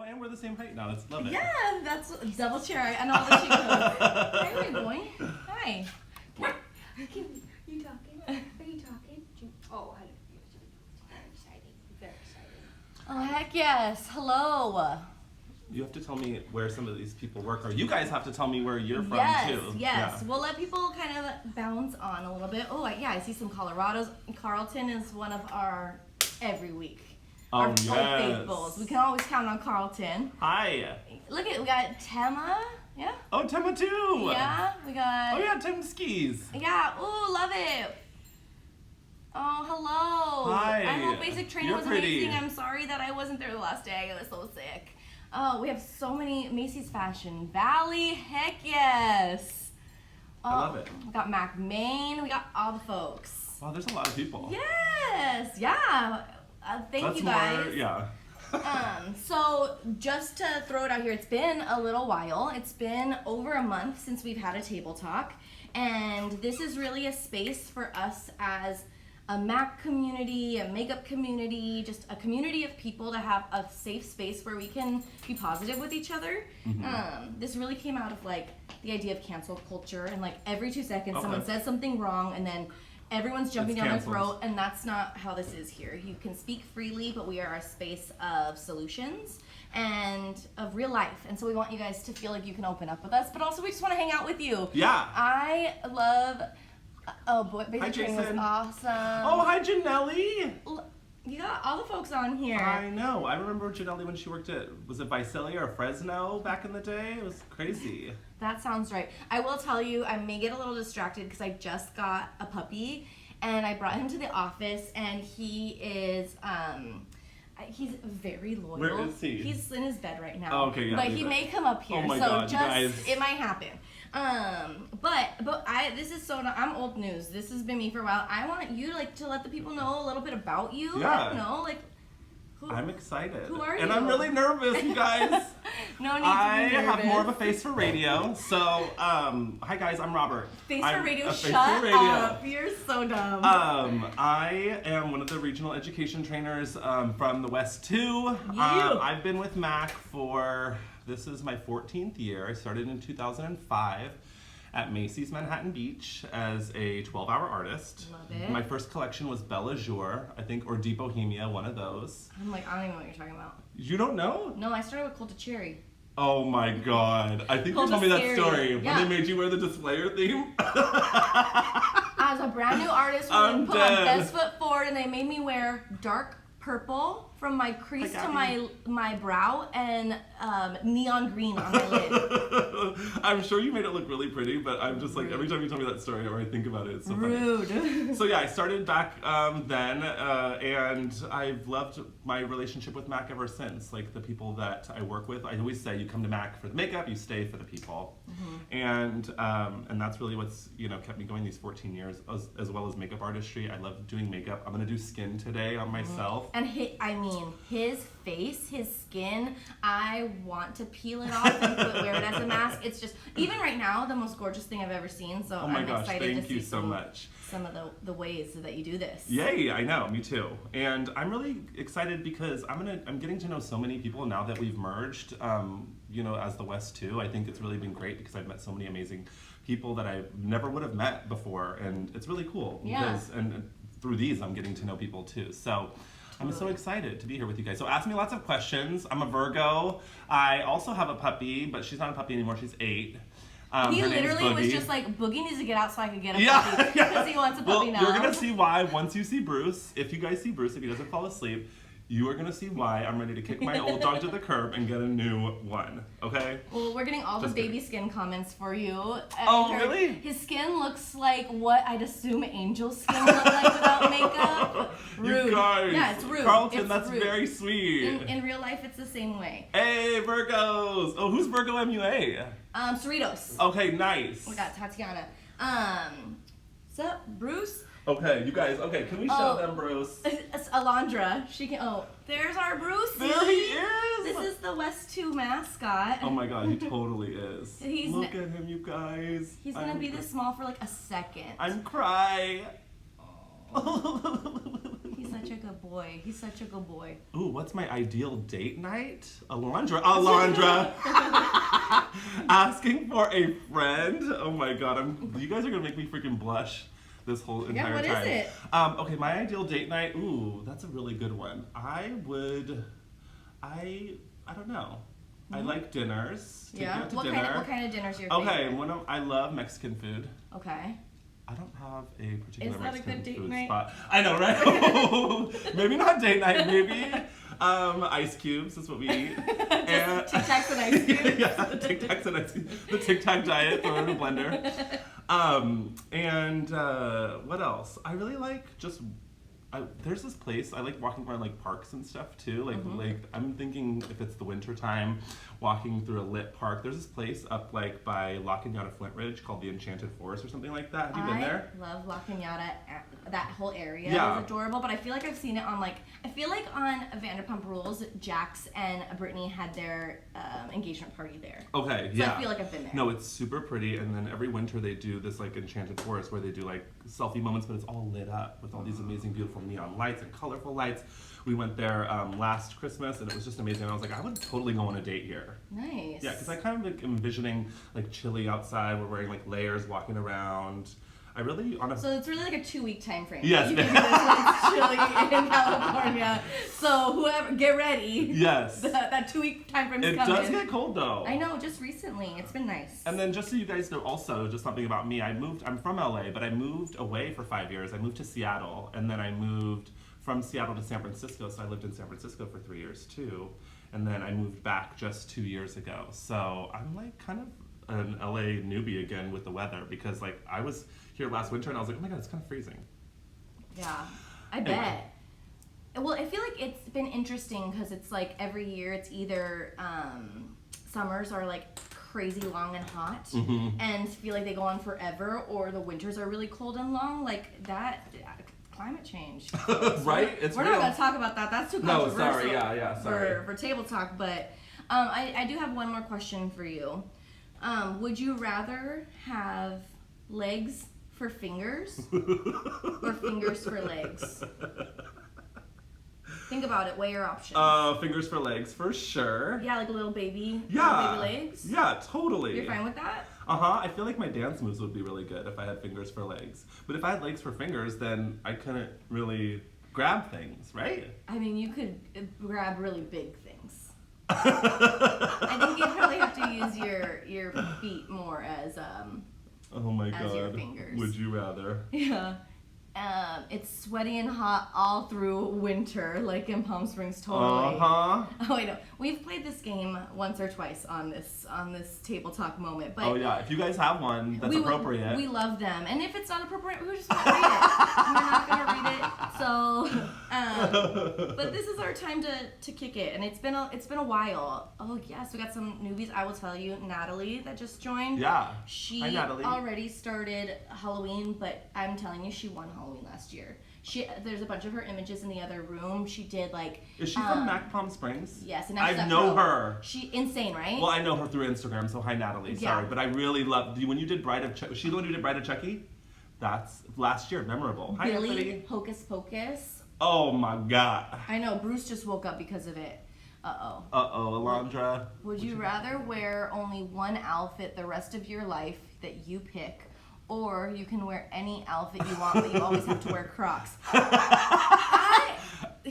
Oh, and we're the same height now. Let's love it. Yeah, that's double chair. I know all the cheat codes. Hi, my boy. Hi. You talking? Are you talking? Oh, I don't know. Very exciting. Very exciting. Oh, heck yes. Hello. You have to tell me where some of these people work, or you guys have to tell me where you're from, Yes, too. yes. Yeah. We'll let people kind of bounce on a little bit. Oh, yeah, I see some Colorados. Carlton is one of our every week. Our Oh, yes. faithfuls. We can always count on Carlton. Hi. Look at, we got Tema. Yeah. Oh, Tema too. Yeah, we got. Oh yeah, Tem skis. Yeah. Ooh, love it. Oh, hello. Hi. I hope basic training You're was pretty. amazing. I'm sorry that I wasn't there the last day. I was so sick. Oh, we have so many Macy's Fashion Valley. Heck yes. Oh, I love it. We got Mac Main. We got all the folks. Wow, there's a lot of people. Yes. Yeah. Thank That's you guys. more, yeah. So just to throw it out here, it's been a little while. It's been over a month since we've had a table talk, and this is really a space for us as a MAC community, a makeup community, just a community of people to have a safe space where we can be positive with each other. This really came out of like the idea of cancel culture, and like every 2 seconds Okay. someone says something wrong, and then everyone's jumping It's down canceled. their throat, and that's not how this is here. You can speak freely, but we are a space of solutions and of real life. And so we want you guys to feel like you can open up with us, but also we just want to hang out with you. Yeah. I love, oh boy, Hi, basic training was Jason. awesome. Oh, hi, Janelli. You got all the folks on here. I know. I remember Janelli when she worked at, was it Visalia or Fresno back in the day? It was crazy. That sounds right. I will tell you, I may get a little distracted because I just got a puppy and I brought him to the office, and he is, he's very loyal. Where is he? He's in his bed right now. Oh, okay, yeah, But leave he it. may come up here, Oh my so God, you just, guys. it might happen. But this is so, I'm old news. This has been me for a while. I want you to let the people know a little bit about you. Yeah. I don't know, who, I'm excited. Who are And I'm you? really nervous, you guys. no need I to be nervous. have more of a face for radio. So, hi guys, I'm Robert. Face I'm for radio, a face shut for radio. up. You're so dumb. I am one of the regional education trainers from the West 2. Yeah. I've been with MAC for, this is my 14th year. I started in 2005 at Macy's Manhattan Beach as a 12-hour artist. Love it. My first collection was Belle Jour, I think, or Deep Bohemia, one of those. I'm like, I don't even know what you're talking about. You don't know? No, I started with Cold to Cherry. Oh my god. I think you Cold told me is that scary. story Yeah. when they made you wear the displayer theme. As a brand new artist, we I'm put my dead. best foot forward, and they made me wear dark purple from my crease Hi, to Gabby. my brow, and neon green on my lid. I'm sure you made it look really pretty, but I'm just like, every time you tell me that story or I think about it, it's so funny. Rude. So yeah, I started back then, and I've loved my relationship with MAC ever since. Like the people that I work with, I always say you come to MAC for the makeup, you stay for the people, and that's really what's kept me going these 14 years, as well as makeup artistry. I love doing makeup. I'm gonna do skin today on myself. And his face, his skin, I want to peel it off and wear it as a mask. It's just, even right now, the most gorgeous thing I've ever seen. So Oh my I'm gosh, excited thank to you see so much. some of the ways that you do this. Yay, I know, me too. And I'm really excited because I'm getting to know so many people now that we've merged, as the West 2. I think it's really been great because I've met so many amazing people that I never would have met before, and it's really cool. Yeah. And through these, I'm getting to know people too. So I'm so excited to be here with you guys. So ask me lots of questions. I'm a Virgo. I also have a puppy, but she's not a puppy anymore. She's 8. He her name's literally was Boogie. just like, Boogie needs to get out so I could get a Yeah, puppy. yeah. Because he wants a puppy now. You're gonna see why once you see Bruce. If you guys see Bruce, if he doesn't fall asleep, you are gonna see why I'm ready to kick my old dog to the curb and get a new one. Okay? Well, we're getting all Just the baby kidding. skin comments for you. Oh, really? His skin looks like what I'd assume Angel's skin looked like without makeup. Rude. You guys. Yeah, it's rude. Carlton, It's that's rude. very sweet. In real life, it's the same way. Hey, Virgos. Oh, who's Virgo MUA? Cerritos. Okay, nice. We got Tatiana. Sup, Bruce? Okay, you guys. Okay, can we show them Bruce? It's Alondra. She can. Oh, there's our Bruce. There he is. This is the West 2 mascot. Oh my god, he totally is. He's Look at him, you guys. He's gonna be this small for like a second. I'm cry. He's such a good boy. He's such a good boy. Ooh, what's my ideal date night? Alondra. Asking for a friend? Oh my god, you guys are gonna make me freaking blush this whole entire what is time. it? Okay, my ideal date night, ooh, that's a really good one. I don't know. I like dinners. Take me Yeah. out to What dinner. kind of dinners are your Okay, favorite? I love Mexican food. Okay. I don't have a particular Is that a Mexican good date food night? spot. I know, right? Maybe not date night, maybe. Ice cubes is what we eat. And Tic Tacs and ice cubes. yeah, Tic Tacs and ice cubes. The Tic Tac diet, throw it in a blender. What else? I really like there's this place, I like walking around like parks and stuff too. Like I'm thinking if it's the winter time, walking through a lit park. There's this place up like by La Cañada Flint Ridge called the Enchanted Forest or something like that. Have you been there? I love La Cañada. That whole area Yeah. is adorable, but I feel like I've seen it on on Vanderpump Rules, Jax and Brittany had their engagement party there. Okay, So yeah. I feel like I've been there. No, it's super pretty, and then every winter they do this like Enchanted Forest where they do like selfie moments, but it's all lit up with all these amazing, beautiful neon lights and colorful lights. We went there last Christmas, and it was just amazing. And I was like, I would totally go on a date here. Nice. Yeah, because I kind of like envisioning like chilly outside. We're wearing like layers, walking around. I really So it's really like a 2-week time frame. Yes. You can do this when it's chilly in California. So whoever, get ready. Yes. That 2-week time frame is It coming. does get cold though. I know, just recently. It's been nice. And then just so you guys know also, just something about me, I'm from LA, but I moved away for 5 years. I moved to Seattle, and then I moved from Seattle to San Francisco, so I lived in San Francisco for 3 years too. And then I moved back just 2 years ago. So I'm like kind of an LA newbie again with the weather, because like I was here last winter and I was like, oh my god, it's kind of freezing. Yeah, I Anyway. bet. Well, I feel like it's been interesting because it's like every year it's either summers are like crazy long and hot and feel like they go on forever, or the winters are really cold and long. Like that, climate change. Right? It's We're real. not going to talk about that. That's too No, controversial sorry. Yeah, sorry. for table talk. But I do have one more question for you. Would you rather have legs for fingers or fingers for legs? Think about it. Weigh your options. Fingers for legs, for sure. Yeah, like little baby legs. Yeah, totally. You're fine with that? I feel like my dance moves would be really good if I had fingers for legs. But if I had legs for fingers, then I couldn't really grab things, right? I mean, you could grab really big things. I think you'd probably have to use your feet more as Oh my As your god. fingers. Would you rather? yeah. It's sweaty and hot all through winter, like in Palm Springs, totally. Uh-huh. Oh, I know. We've played this game once or twice on this table talk moment, but Oh yeah, if you guys have one that's appropriate. we love them, and if it's not appropriate, we just won't read it. We're not gonna read it. So, but this is our time to kick it, and it's been a while. Oh yes, we got some newbies. I will tell you, Natalie that just joined. Yeah. She Hi, Natalie. already started Halloween, but I'm telling you, she won Halloween last year. There's a bunch of her images in the other room. She did like. Is she from Mac Palm Springs? Yes, and I that's know her. She insane, right? Well, I know her through Instagram, so hi Natalie. Yeah. Sorry, but I really love when you did Bride of Chucky. Was she the one who did Bride of Chucky? That's last year, memorable. Hi Billy Anthony. Hocus Pocus. Oh my god. I know Bruce just woke up because of it. Uh-oh. Alondra. Would you rather wear only one outfit the rest of your life that you pick, or you can wear any outfit you want, but you always have to wear Crocs?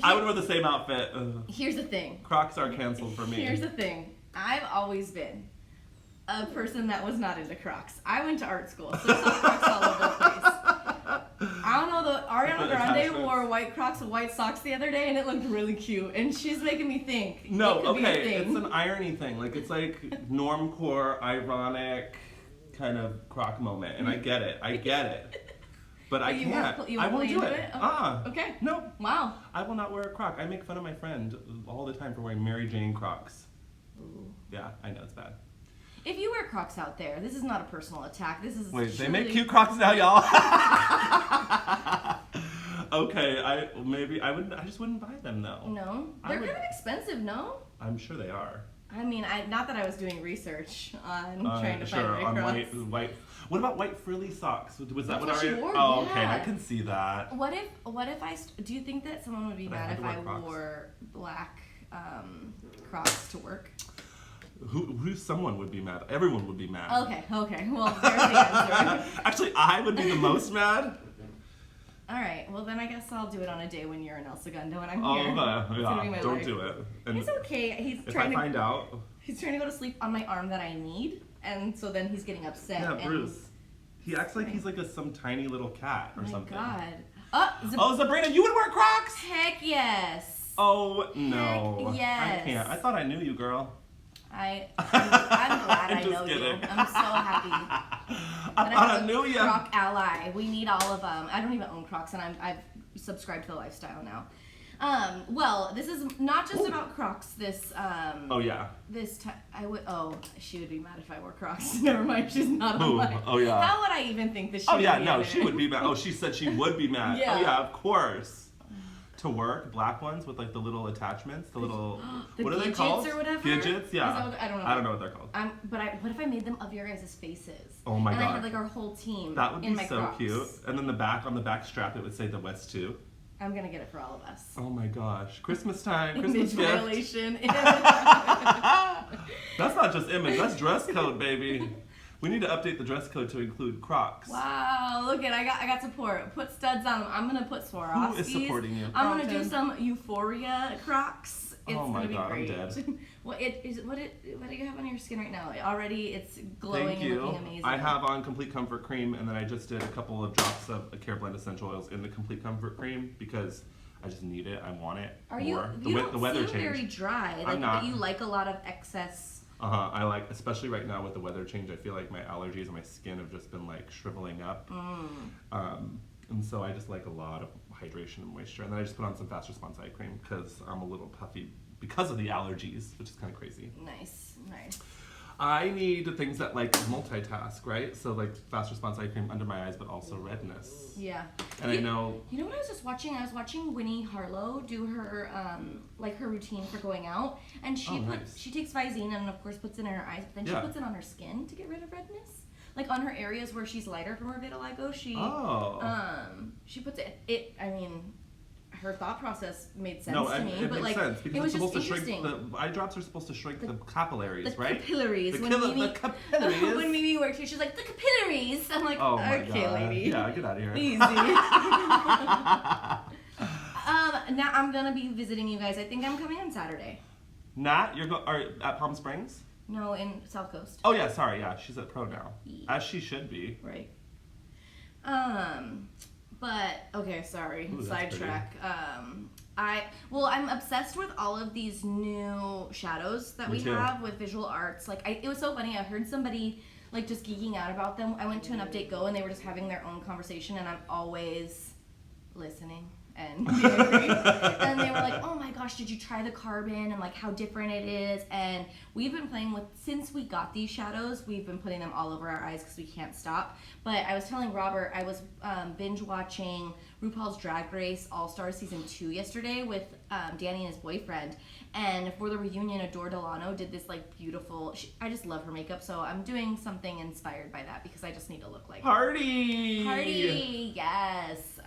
I would wear the same outfit. Ugh. Here's the thing. Crocs are canceled for me. Here's the thing. I've always been a person that was not into Crocs. I went to art school, so there's Crocs all over the place. I don't know, Ariana Grande Attachments. wore white Crocs with white socks the other day, and it looked really cute. And she's making me think. No, it could be a okay, thing. it's an irony thing. Like it's like normcore, ironic kind of Croc moment, and I get it. But I You can't. won't- you I won't won't play do into it. it? Okay. No. Wow. I will not wear a Croc. I make fun of my friend all the time for wearing Mary Jane Crocs. Ooh. Yeah, I know it's bad. If you wear Crocs out there, this is not a personal attack. This is Wait, they truly- make cute Crocs now, y'all. Okay, I just wouldn't buy them though. No, I they're would- kind of expensive. No. I'm sure they are. I mean, not that I was doing research on trying to sure, find on Crocs. white. What about white frilly socks? Was that That's what what she I? wore, Oh, okay, yeah. I can see that. What if do you think that someone would be But I mad had if to wear I Crocs. wore black Crocs to work? Who? Someone would be mad. Everyone would be mad. Okay. Well, there's the answer. Actually, I would be the most mad. All right. Well, then I guess I'll do it on a day when you're in El Segundo and I'm Oh, here. It's gonna be yeah. my Don't life. do it. And It's okay. He's if trying I find to out, go to sleep on my arm that I need, and so then he's getting upset. yeah, and Bruce. He acts like he's like some tiny little cat or Oh my something. God. Oh, Sabrina, you would wear Crocs? Heck yes. Oh no. Heck yes. I can't. I thought I knew you, girl. I'm glad I Just know you. kidding. I'm so happy. I And thought have I a knew you. Croc ally. We need all of them. I don't even own Crocs, and I've subscribed to the lifestyle now. Well, this is not just about Crocs. This Oh yeah. this time she would be mad if I wore Crocs. Never mind, she's not on Who? my. Oh, yeah. How would I even think that she? Oh would yeah, be no, on she it? would be mad. Oh, she said she would be mad. Yeah. Oh yeah, of course. To work, black ones with like the little attachments, the little The what are they Gidgets called? or whatever? Gidgets, Is yeah. that what- I don't know. I don't know what they're called. What if I made them of your guys' faces? Oh my and I God. had like our whole team That would in be my so Crocs. cute. And then on the back strap, it would say the West 2. I'm gonna get it for all of us. Oh my gosh, Christmas time, Christmas Image gift. violation. That's not just image, that's dress code, baby. We need to update the dress code to include Crocs. Wow, look at I got support. Put studs on them. I'm gonna put Swarovskis. Who is supporting you? I'm gonna do Carlton? some Euphoria Crocs. It's Oh my gonna be God, I'm great. dead. What do you have on your skin right now? Already it's glowing Thank and you. looking amazing. I have on Complete Comfort Cream, and then I just did a couple of drops of Care Blend essential oils in the Complete Comfort Cream because I just need it. I want it. Are you? more. You don't the weather seem change. very dry. Like I'm not. But you like a lot of excess. I like, especially right now with the weather change. I feel like my allergies and my skin have just been like shriveling up. And so I just like a lot of hydration and moisture. And then I just put on some fast response eye cream because I'm a little puffy because of the allergies, which is kind of crazy. Nice. I need things that like multitask, right? So like fast response eye cream under my eyes, but also redness. Yeah. And I know. You know what I was just watching? I was watching Winnie Harlow do her like her routine for going out, and nice. she takes Visine and of course puts it in her eyes, but then Yeah. she puts it on her skin to get rid of redness. Like on her areas where she's lighter from her vitiligo, she puts it. I mean, her thought process made sense to me, it but makes like sense because it was it's supposed just to shrink. interesting. The eye drops are supposed to shrink the capillaries, The right? capillaries. The When the capillaries. when Mimi worked here, she's like the capillaries. I'm like, Oh my okay, God. lady. Yeah, get out of here. Easy. Now I'm gonna be visiting you guys. I think I'm coming on Saturday. Nat, are at Palm Springs? No, in South Coast. Oh yeah, sorry, yeah, she's at Pro now, Yeah. as she should be. Right. But okay, sorry. Ooh, that's Sidetrack. I'm obsessed with all of these new shadows that Me we too. have with visual arts. Like it was so funny. I heard somebody like just geeking out about them. I went to an Update Go and they were just having their own conversation, and I'm always listening and being agreed. And they were like, oh my gosh, did you try the carbon and like how different it is? And we've been playing with, since we got these shadows, we've been putting them all over our eyes because we can't stop. But I was telling Robert, I was binge watching RuPaul's Drag Race All-Star Season 2 yesterday with Danny and his boyfriend. And for the reunion, Adore Delano did this like beautiful, I just love her makeup, so I'm doing something inspired by that because I just need to look like her. Party, yes.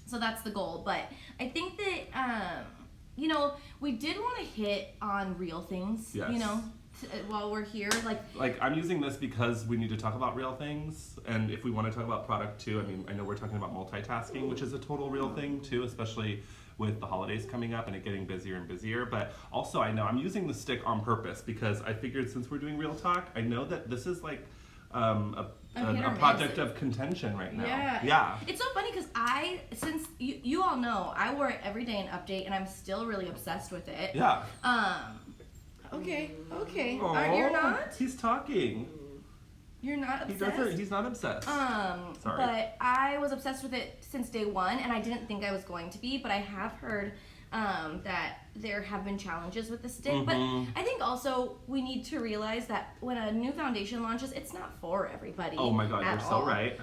So that's the goal. But I think that, we did want to hit on real things, Yes. while we're here. Like I'm using this because we need to talk about real things, and if we want to talk about product too, I mean, I know we're talking about multitasking, which is a total real thing too, especially with the holidays coming up and it getting busier and busier. But also I know I'm using the stick on purpose because I figured since we're doing real talk, I know that this is like a project of contention right now. Yeah. It's so funny because since you all know, I wear it every day in Update, and I'm still really obsessed with it. Yeah. Okay. Aw, You're not? He's talking. You're not He obsessed? doesn't. He's not obsessed. Sorry. But I was obsessed with it since day one, and I didn't think I was going to be, but I have heard that there have been challenges with the stick. Mhm. But I think also we need to realize that when a new foundation launches, it's not for everybody. Oh my God, at you're so all. right.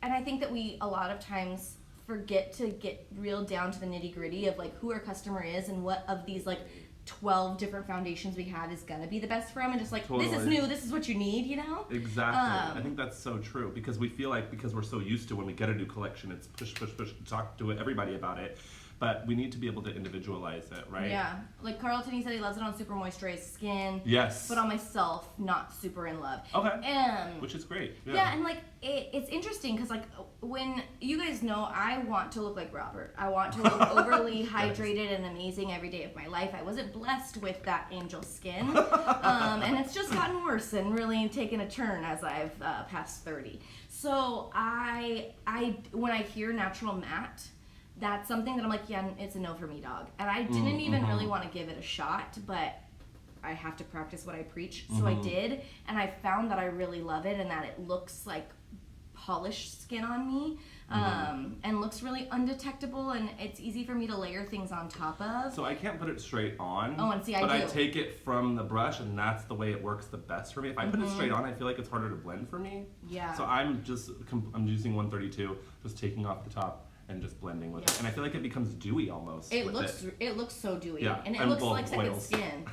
And I think that we a lot of times forget to get real down to the nitty gritty of like who our customer is and what of these like 12 different foundations we have is gonna be the best for them, and just like this is Totally. new, this is what you need, you know. Exactly. I think that's so true because we feel like because we're so used to when we get a new collection, it's push, push, push, talk to everybody about it. But we need to be able to individualize it, right? Yeah, like Carlton, he said he loves it on super moisturized skin. Yes. But on myself, not super in love. Okay. Which is great. Yeah, and like it's interesting because like when you guys know, I want to look like Robert. I want to look overly hydrated and amazing every day of my life. I wasn't blessed with that angel skin, and it's just gotten worse and really taken a turn as I've passed 30. So I when I hear natural matte, that's something that I'm like, yeah, it's a no for me, dog. And I didn't even really want to give it a shot, but I have to practice what I preach. So I did, and I found that I really love it and that it looks like polished skin on me, and looks really undetectable, and it's easy for me to layer things on top of. So I can't put it straight on. Oh, and see, but I do. take it from the brush, and that's the way it works the best for me. If I put it straight on, I feel like it's harder to blend for me. Yeah. So I'm using 132, just taking off the top and just blending with it, and I feel like it becomes dewy almost. It looks so dewy, Yeah, and it and looks both like second oils. skin.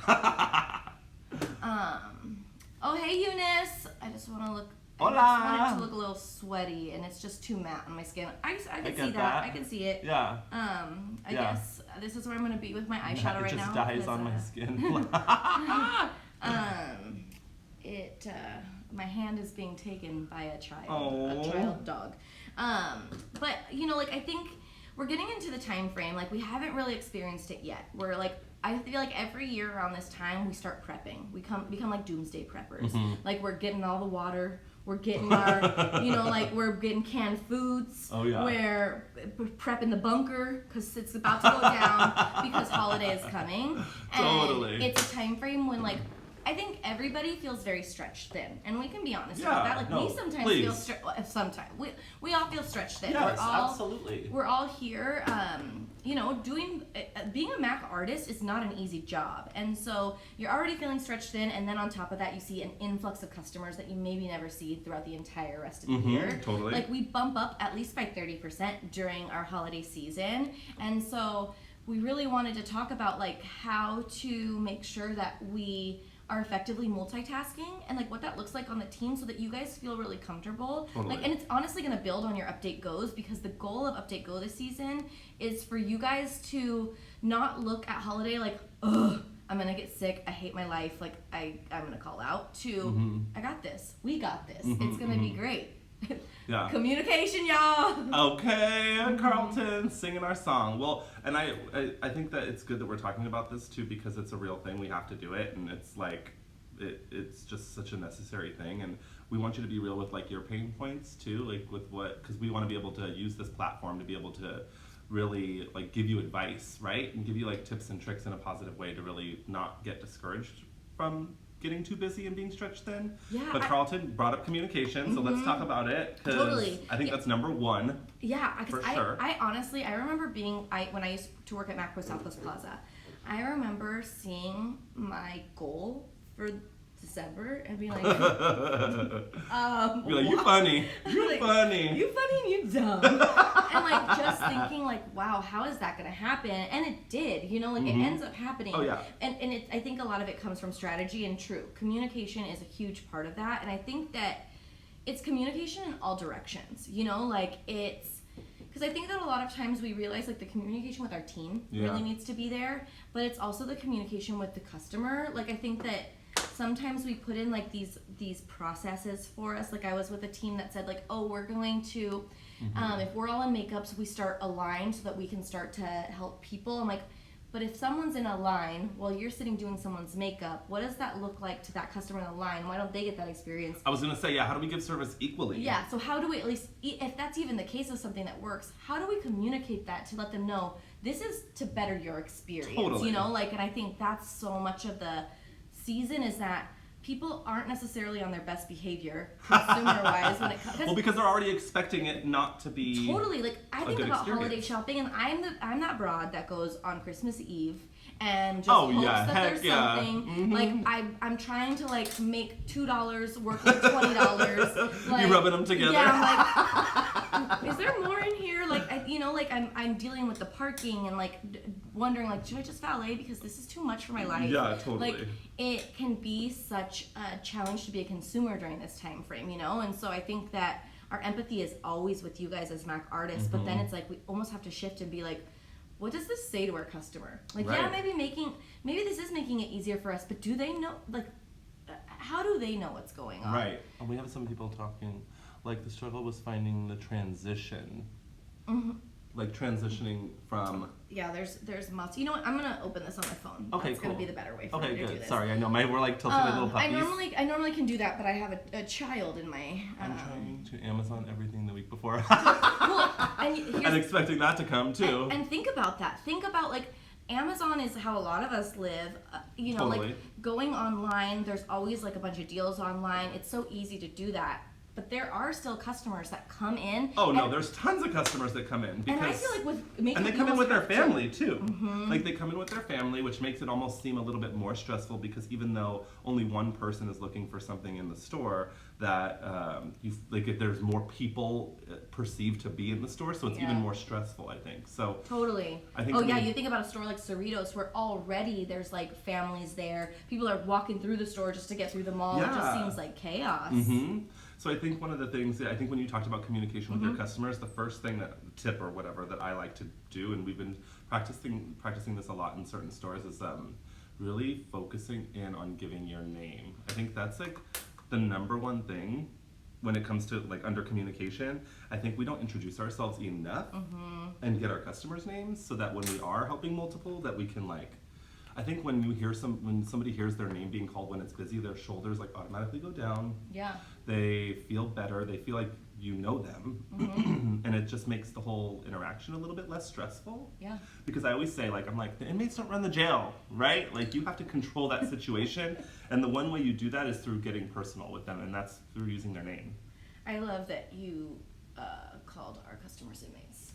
Oh hey Eunice, I just want to look. Hola. I just want it to look a little sweaty, and it's just too matte on my skin. I can get see that. I can see it. Yeah. I Yeah. guess this is where I'm gonna be with my eyeshadow It right just now. dies because, on my skin. My hand is being taken by a child, Oh. a child dog. But you know, like I think we're getting into the time frame. Like we haven't really experienced it yet. We're like, I feel like every year around this time we start prepping. We become like doomsday preppers. Like we're getting all the water. We're getting our, you know, like we're getting canned foods. Oh, yeah. We're prepping the bunker because it's about to go down because holiday is coming. And Totally. it's a time frame when like I think everybody feels very stretched thin, and we can be honest Yeah, about that. Like no, we sometimes please. feel sometimes we all feel stretched thin. Yes, we're all, absolutely. We're all here. You know, being a MAC artist is not an easy job, and so you're already feeling stretched thin, and then on top of that, you see an influx of customers that you maybe never see throughout the entire rest of the year. Totally. Like we bump up at least by 30% during our holiday season, and so we really wanted to talk about like how to make sure that we are effectively multitasking and like what that looks like on the team so that you guys feel really comfortable. Totally. Like, and it's honestly going to build on your Update Goes, because the goal of Update Go this season is for you guys to not look at holiday like, ugh, I'm gonna get sick, I hate my life, like I'm gonna call out, to I got this, we got this, it's gonna be great. Yeah. Communication, y'all. Okay, Carlton singing our song. Well, and I think that it's good that we're talking about this too, because it's a real thing. We have to do it, and it's like it's just such a necessary thing. And we want you to be real with like your pain points too, like with what, because we want to be able to use this platform to be able to really like give you advice, right, and give you like tips and tricks in a positive way to really not get discouraged from getting too busy and being stretched thin. Yeah, But Carlton brought up communication, so let's talk about it, because Totally. I think that's number one. Yeah, because For sure. I honestly, I remember when I used to work at MacPro Southwest Plaza, I remember seeing my goal for December and being like, Be like, you funny. You Like, funny. you funny and you dumb. And like just thinking like, wow, how is that gonna happen? And it did, you know, like it ends up happening. Oh, yeah. And I think a lot of it comes from strategy, and true. Communication is a huge part of that. And I think that it's communication in all directions, you know, like it's, because I think that a lot of times we realize like the communication with our team really needs to be there, but it's also the communication with the customer. Like I think that sometimes we put in like these processes for us. Like I was with a team that said like, oh, we're going to, if we're all in makeups, we start a line so that we can start to help people. I'm like, but if someone's in a line while you're sitting doing someone's makeup, what does that look like to that customer in the line? Why don't they get that experience? I was going to say, how do we give service equally? Yeah, so how do we, at least, if that's even the case of something that works, how do we communicate that to let them know this is to better your experience? Totally. You know, like, and I think that's so much of the season is that people aren't necessarily on their best behavior consumer-wise when it comes. Well, because they're already expecting it not to be. Totally, like I think good about experience. holiday shopping, and I'm that broad that goes on Christmas Eve and just Oh, hopes yeah, that heck there's yeah. something. Like I'm trying to like make $2 work with $20. Like, You rubbing them together. Yeah, I'm like, is there more in here? Like you know, like I'm dealing with the parking and like wondering like, should I just valet because this is too much for my life? Yeah, totally. Like it can be such a challenge to be a consumer during this time frame, you know. And so I think that our empathy is always with you guys as Mac artists, but then it's like we almost have to shift and be like, what does this say to our customer? Like, Right. yeah, maybe this is making it easier for us, but do they know, like, how do they know what's going on? Right. And we have some people talking, like the struggle was finding the transition. Like transitioning from. Yeah, there's months. You know what? I'm gonna open this on my phone. Okay, That's cool. gonna be the better way for me Okay, to do good. this. Sorry, I know we're like tilting like little I puppies. normally can do that, but I have a child in my. I'm trying to Amazon everything the week before. Well, and here's, and expecting that to come too. and think about that. Think about like Amazon is how a lot of us live. You know, Totally. like going online. There's always like a bunch of deals online. It's so easy to do that. But there are still customers that come in. Oh no, and, there's tons of customers that come in because and I feel like with makeup, and they you come in with almost their have to- family too. Like they come in with their family, which makes it almost seem a little bit more stressful because even though only one person is looking for something in the store, that if there's more people perceived to be in the store, so it's even Yeah. more stressful. I think so. Totally. I think oh we- yeah, you think about a store like Cerritos where already there's like families there. People are walking through the store just to get through the mall. It just Yeah. seems like chaos. So I think one of the things, I think when you talked about communication with your customers, the first thing tip or whatever that I like to do, and we've been practicing this a lot in certain stores, is really focusing in on giving your name. I think that's like the number one thing when it comes to like under communication. I think we don't introduce ourselves enough and get our customers' names so that when we are helping multiple, that we can like. I think when somebody hears their name being called when it's busy, their shoulders like automatically go down. Yeah. They feel better. They feel like you know them, and it just makes the whole interaction a little bit less stressful. Yeah. Because I always say, like, I'm like, the inmates don't run the jail, right? Like, you have to control that situation, and the one way you do that is through getting personal with them, and that's through using their name. I love that you called our customers inmates.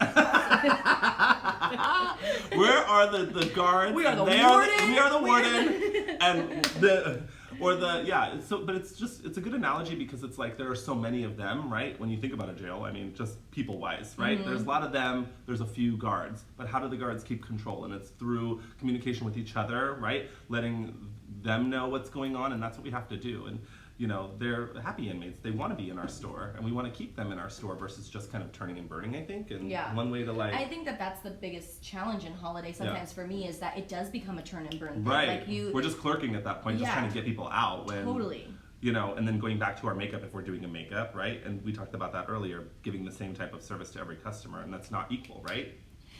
Where are the guards? We are the And warden. we are the warden, and but it's a good analogy because it's like there are so many of them, right? When you think about a jail, I mean, just people-wise, right? There's a lot of them. There's a few guards, but how do the guards keep control? And it's through communication with each other, right? Letting them know what's going on, and that's what we have to do. And you know, they're happy inmates. They want to be in our store, and we want to keep them in our store versus just kind of turning and burning, I think. And Yeah. one way to like. I think that's the biggest challenge in holiday sometimes for me is that it does become a turn and burn thing. Right. Like we're just clerking at that point, just Yeah. trying to get people out. When, Totally. You know, and then going back to our makeup if we're doing a makeup, right? And we talked about that earlier, giving the same type of service to every customer, and that's not equal, right?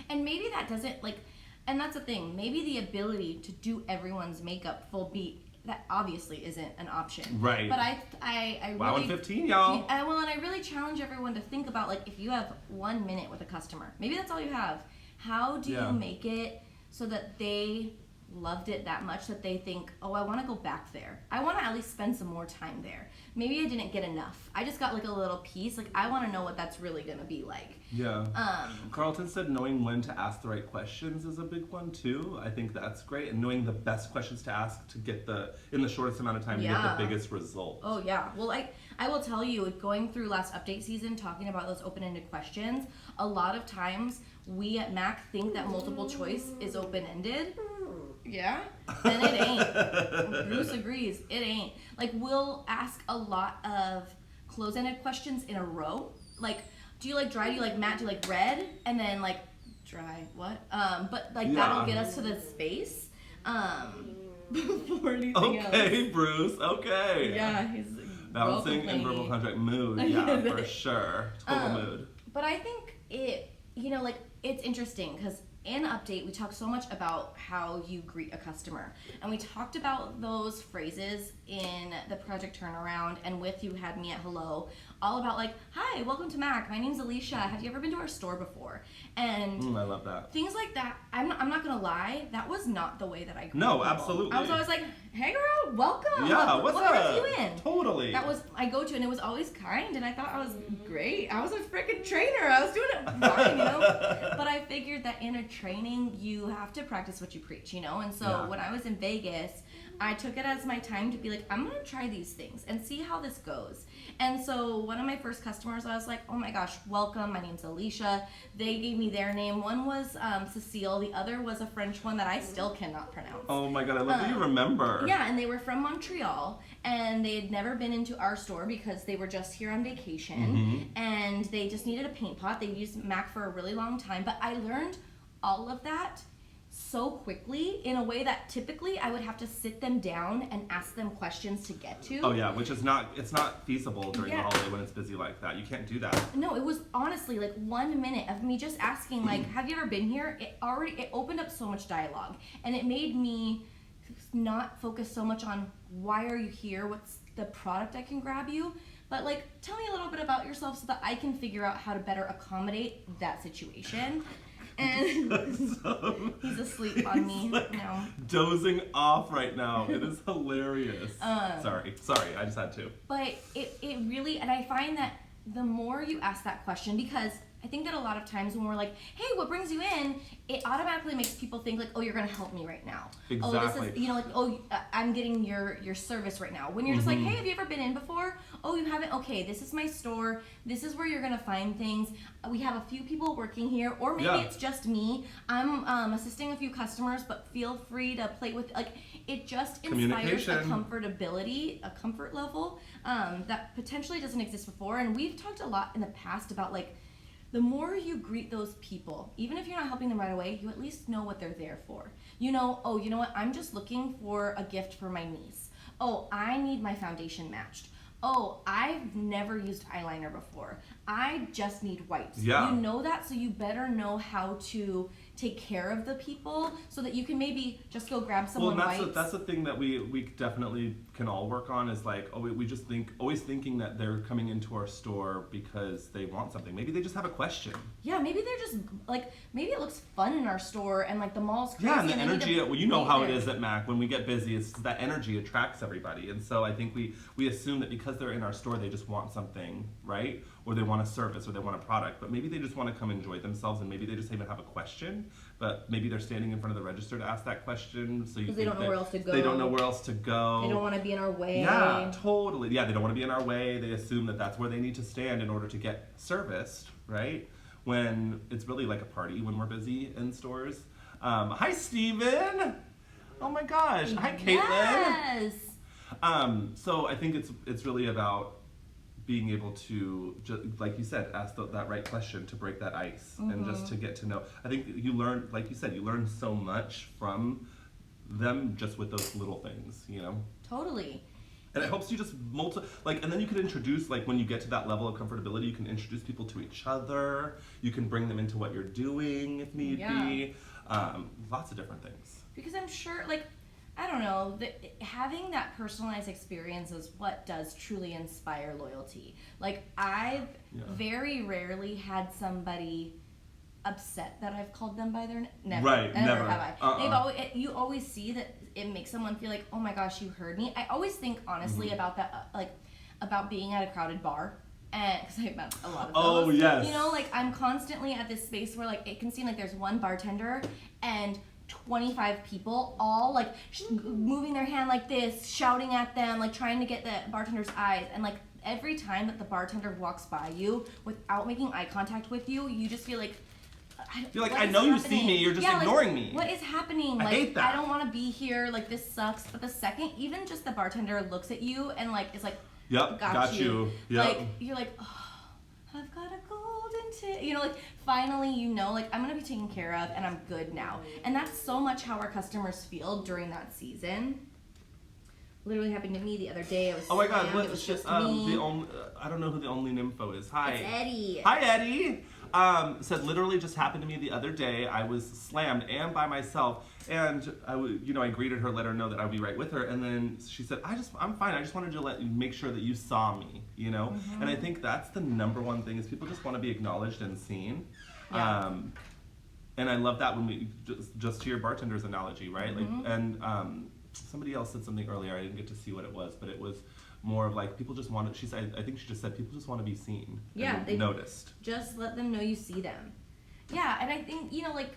And maybe that doesn't like, and that's the thing. Maybe the ability to do everyone's makeup full beat, that obviously isn't an option. Right. But I Wow, really, and 15, y'all. Yeah, well, and I really challenge everyone to think about like if you have 1 minute with a customer, maybe that's all you have. How do Yeah. you make it so that they loved it that much that they think, oh, I want to go back there. I want to at least spend some more time there. Maybe I didn't get enough. I just got like a little piece. Like I want to know what that's really gonna be like. Yeah. Carlton said knowing when to ask the right questions is a big one too. I think that's great, and knowing the best questions to ask to get in the shortest amount of time to get Yeah. the biggest result. Oh yeah. Well, I will tell you, going through last update season, talking about those open-ended questions, a lot of times we at Mac think that multiple choice is open-ended. Yeah? And it ain't. Bruce agrees. It ain't. Like, we'll ask a lot of close-ended questions in a row. Like, do you like dry? Do you like matte? Do you like red? And then, like, dry, what? But, like, that'll Yeah. get us to the space. Before anything else. Okay, Bruce. Okay. Yeah, he's Balancing and verbal contract mood. Yeah, for sure. Total mood. But I think it, like, it's interesting because in Update, we talked so much about how you greet a customer. And we talked about those phrases in the Project Turnaround and with You Had Me at Hello, all about like, hi, welcome to Mac. My name's Alicia. Have you ever been to our store before? And I love that. things like that, I'm not gonna lie, that was not the way that I grew No, people. absolutely. I was always like, hey girl, welcome. Yeah, what what's brings up? you in? Totally. That was I go to, and it was always kind, and I thought I was great. I was a freaking trainer. I was doing it fine, you know. But I figured that in a training, you have to practice what you preach, you know. And so Yeah. when I was in Vegas, I took it as my time to be like, I'm gonna try these things and see how this goes. And so one of my first customers, I was like, oh my gosh, welcome. My name's Alicia. They gave me their name. One was Cecile. The other was a French one that I still cannot pronounce. Oh my god, I love that you remember. Yeah, and they were from Montreal, and they had never been into our store because they were just here on vacation, and they just needed a paint pot. They used Mac for a really long time, but I learned all of that so quickly in a way that typically I would have to sit them down and ask them questions to get to. Oh yeah, which is it's not feasible during the Yeah. holiday when it's busy like that. You can't do that. No, it was honestly like 1 minute of me just asking, like, have you ever been here? It opened up so much dialogue, and it made me not focus so much on why are you here, what's the product I can grab you, but like, tell me a little bit about yourself so that I can figure out how to better accommodate that situation. And he's asleep on me now. Dozing off right now. It is hilarious. Sorry, I just had to. But it really, and I find that the more you ask that question, because I think that a lot of times when we're like, hey, what brings you in? It automatically makes people think like, oh, you're gonna help me right now. Oh, this Exactly. is, you know, like, oh, I'm getting your service right now. When you're just like, hey, have you ever been in before? Oh, you haven't? Okay, this is my store. This is where you're gonna find things. We have a few people working here, or maybe Yeah. it's just me. I'm assisting a few customers, but feel free to play with, like, it just inspires a Communication. comfortability, a comfort level that potentially doesn't exist before. And we've talked a lot in the past about, like, the more you greet those people, even if you're not helping them right away, you at least know what they're there for. You know, oh, you know what? I'm just looking for a gift for my niece. Oh, I need my foundation matched. Oh, I've never used eyeliner before. I just need wipes. Yeah. You know that, so you better know how to take care of the people so that you can maybe just go grab someone Well, wipes. that's the thing that we definitely can all work on is like, oh, we just always thinking that they're coming into our store because they want something. Maybe they just have a question. Yeah, maybe they're just like, maybe it looks fun in our store and like the mall's crazy. Yeah, and the they need energy, to well, you know be how it there. is at Mac. When we get busy, it's that energy attracts everybody. And so I think we assume that because they're in our store, they just want something, right? Or they want a service or they want a product. But maybe they just want to come enjoy themselves, and maybe they just even have a question. But maybe they're standing in front of the register to ask that question. So you 'Cause they think don't know where else to They don't go. know where else to go. They don't want to be in our way. Yeah, totally. Yeah, they don't want to be in our way. They assume that that's where they need to stand in order to get serviced, right? When it's really like a party when we're busy in stores. Hi, Steven! Oh my gosh. Hi, Caitlin! Yes. So I think it's really about being able to, like you said, ask that right question to break that ice and just to get to know. I think you learn, like you said, you learn so much from them just with those little things, you know? Totally. And it helps you just and then you can introduce, like when you get to that level of comfortability, you can introduce people to each other. You can bring them into what you're doing if need be. Lots of different things. Because I'm sure, like, I don't know, having that personalized experience is what does truly inspire loyalty. Like, I've very rarely had somebody upset that I've called them by their name. Never. Right, never. Have I. They've always, you always see that it makes someone feel like, oh my gosh, you heard me. I always think honestly about that, about being at a crowded bar. And because I've met a lot of those. Oh, yes. You know, like, I'm constantly at this space where, like, it can seem like there's one bartender and 25 people all like moving their hand like this, shouting at them, like trying to get the bartender's eyes. And like every time that the bartender walks by you without making eye contact with you, you just feel like, You're like, what I is know you happening? see me, you're just Yeah, like, ignoring me. What is happening? I Like, hate that. I don't want to be here. Like, this sucks. But the second, even just the bartender looks at you and like is like, Yep, got you. Yep. Like, you're like, oh, I've got a golden ticket. You know, like, finally, you know, like, I'm going to be taken care of and I'm good now. And that's so much how our customers feel during that season. Literally happened to me the other day. I was Oh my god, slammed. what, It was just the me. only, I don't know who the only nympho is. Hi. It's Eddie. Hi, Eddie. Said literally just happened to me the other day. I was slammed and by myself, and I greeted her, let her know that I would be right with her, and then she said, I'm fine. I just wanted to make sure that you saw me, you know. And I think that's the number one thing is people just want to be acknowledged and seen. Yeah. And I love that when we just to your bartender's analogy, right? Mm-hmm. Like, and somebody else said something earlier. I didn't get to see what it was, but it was more of like people just want to. She said, I think she just said people just want to be seen. Yeah, and they noticed. Just let them know you see them. Yeah, and I think like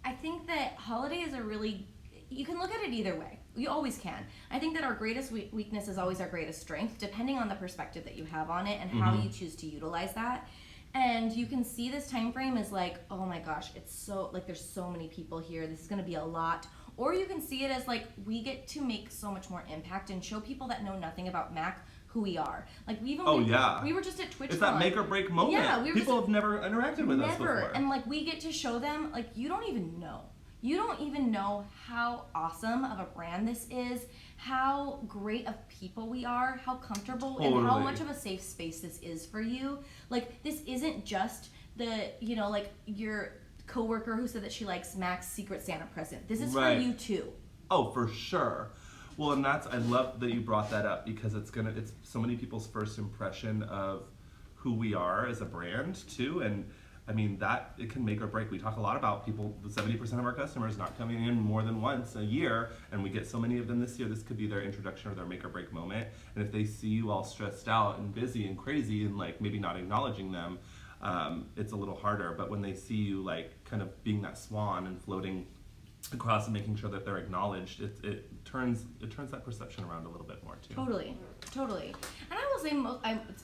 I think that holidays are really. You can look at it either way. You always can. I think that our greatest weakness is always our greatest strength, depending on the perspective that you have on it and how you choose to utilize that. And you can see this time frame as like, oh my gosh, it's so like there's so many people here. This is going to be a lot. Or you can see it as like we get to make so much more impact and show people that know nothing about Mac who we are. Like we were just at TwitchCon. It's that make or break moment. Yeah, people have never interacted with us before. And like we get to show them like you don't even know. You don't even know how awesome of a brand this is, how great of people we are, how comfortable and how much of a safe space this is for you. Like this isn't just the, like your coworker who said that she likes Mac's Secret Santa present. This is for you too. Oh, for sure. Well, and I love that you brought that up because it's so many people's first impression of who we are as a brand too. And I mean, that it can make or break. We talk a lot about people, 70% of our customers not coming in more than once a year, and we get so many of them this year. This could be their introduction or their make or break moment. And if they see you all stressed out and busy and crazy and like maybe not acknowledging them, it's a little harder. But when they see you like kind of being that swan and floating across and making sure that they're acknowledged, it turns that perception around a little bit more too. Totally. And I will say,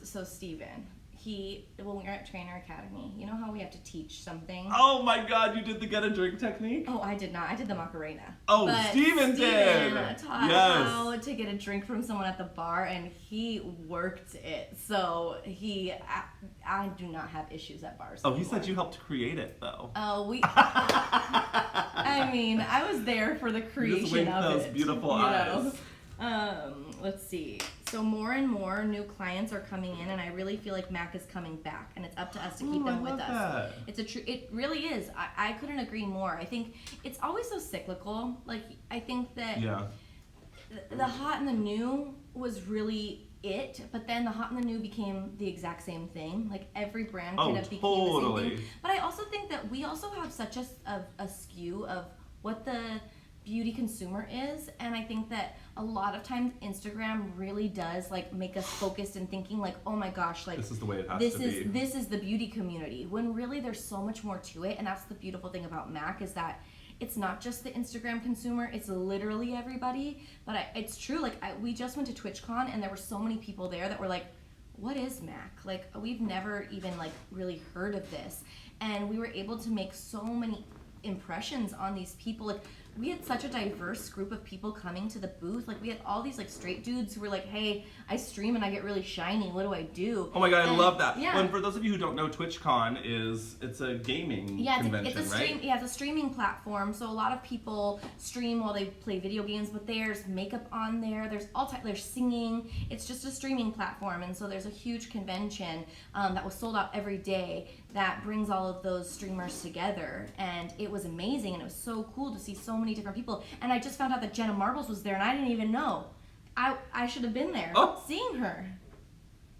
so Steven, when we were at Trainer Academy, you know how we have to teach something? Oh my God, you did the get a drink technique? Oh, I did not. I did the Macarena. Oh, but Steven did! Taught how to get a drink from someone at the bar, and he worked it. So I do not have issues at bars Oh, anymore. he said you helped create it, though. Oh, I mean, I was there for the creation of those it. beautiful eyes. Let's see. So more and more new clients are coming in, and I really feel like Mac is coming back, and it's up to us to keep them with us. It really is. I couldn't agree more. I think it's always so cyclical. Like I think that the hot and the new was really it, but then the hot and the new became the exact same thing. Like every brand kind of became the same thing. But I also think that we also have such a skew of what the beauty consumer is, and I think that a lot of times Instagram really does like make us focused and thinking like, oh my gosh, like this is the way it has to be. This is the beauty community, when really there's so much more to it. And that's the beautiful thing about Mac, is that it's not just the Instagram consumer, it's literally everybody. But it's true, like we just went to TwitchCon and there were so many people there that were like, what is Mac? Like we've never even like really heard of this. And we were able to make so many impressions on these people. Like we had such a diverse group of people coming to the booth. Like we had all these like straight dudes who were like, hey, I stream and I get really shiny, what do I do? Oh my God, I love that. Yeah. Well, and for those of you who don't know, TwitchCon it's a gaming convention, it's a right? Yeah, it's a streaming platform. So a lot of people stream while they play video games, but there's makeup on there. There's singing. It's just a streaming platform, and so there's a huge convention that was sold out every day that brings all of those streamers together, and it was amazing, and it was so cool to see so many different people. And I just found out that Jenna Marbles was there, and I didn't even know. I should have been there seeing her,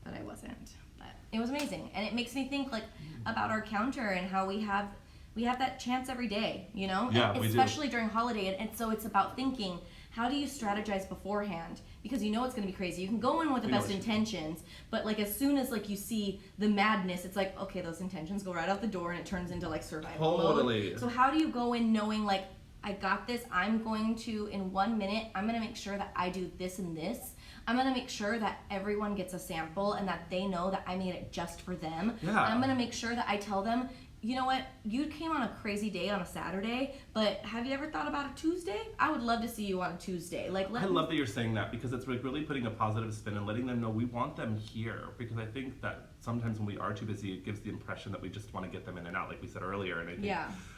but I wasn't. But it was amazing, and it makes me think like about our counter and how we have that chance every day, you know? Yeah, especially during holiday, and so it's about thinking, how do you strategize beforehand? Because you know it's going to be crazy. You can go in with the best intentions, but like as soon as like you see the madness, it's like, okay, those intentions go right out the door and it turns into like survival mode. So how do you go in knowing like, I got this, I'm going to, in 1 minute, I'm going to make sure that I do this and this. I'm going to make sure that everyone gets a sample and that they know that I made it just for them. Yeah. I'm going to make sure that I tell them, you know what, you came on a crazy day on a Saturday, but have you ever thought about a Tuesday? I would love to see you on a Tuesday. I love that you're saying that, because it's like really putting a positive spin and letting them know we want them here, because I think that sometimes when we are too busy, it gives the impression that we just want to get them in and out, like we said earlier. And I think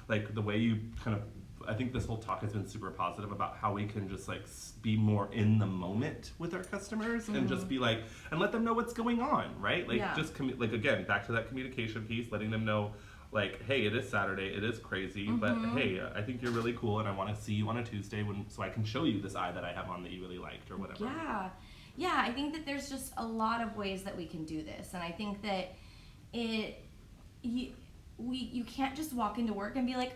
like the way you kind of, I think this whole talk has been super positive about how we can just like be more in the moment with our customers and just be like, and let them know what's going on, right? Like just like again, back to that communication piece, letting them know like, hey, it is Saturday, it is crazy, but hey, I think you're really cool and I want to see you on a Tuesday so I can show you this eye that I have on that you really liked or whatever. Yeah, I think that there's just a lot of ways that we can do this, and I think that you can't just walk into work and be like,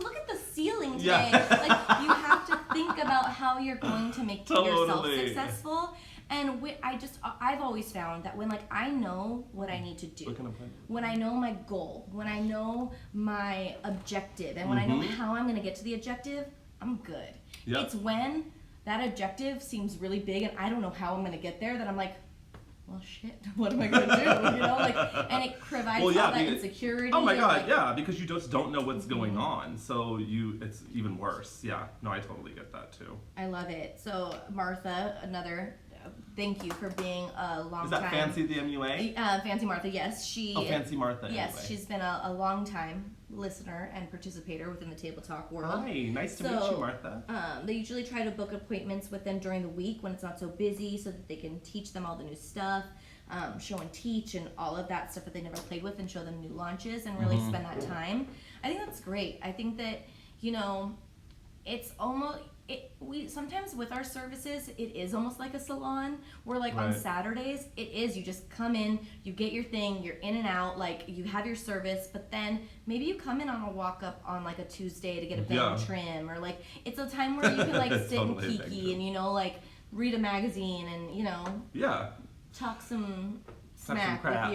look at the ceiling today. Yeah. Like, you have to think about how you're going to make yourself Totally. successful. And I've always found that when, like, I know what I need to do, What kind of plan? when I know my goal, when I know my objective, and when I know how I'm going to get to the objective, I'm good. Yep. It's when that objective seems really big and I don't know how I'm going to get there that I'm like, well, shit, what am I going to do? You know, like, and it provides all that insecurity. Oh my and, God, like, yeah, because you just don't know what's going on, so it's even worse. Yeah, no, I totally get that too. I love it. So Martha, another thank you for being a long time. Is that Fancy the MUA? Fancy Martha, yes. Fancy Martha. Yes, anyway. she's been a long time listener and participator within the Table Talk world. Hi, nice to meet you, Martha. They usually try to book appointments with them during the week when it's not so busy so that they can teach them all the new stuff, show and teach and all of that stuff that they never played with, and show them new launches and really spend that time. I think that's great. I think that, you know, it's almost... we sometimes with our services it is almost like a salon where, like, on Saturdays it is, you just come in, you get your thing, you're in and out, like, you have your service, but then maybe you come in on a walk up on, like, a Tuesday to get a bang trim, or, like, it's a time where you can, like, sit and kiki and, you know, like, read a magazine and, you know, talk some smack with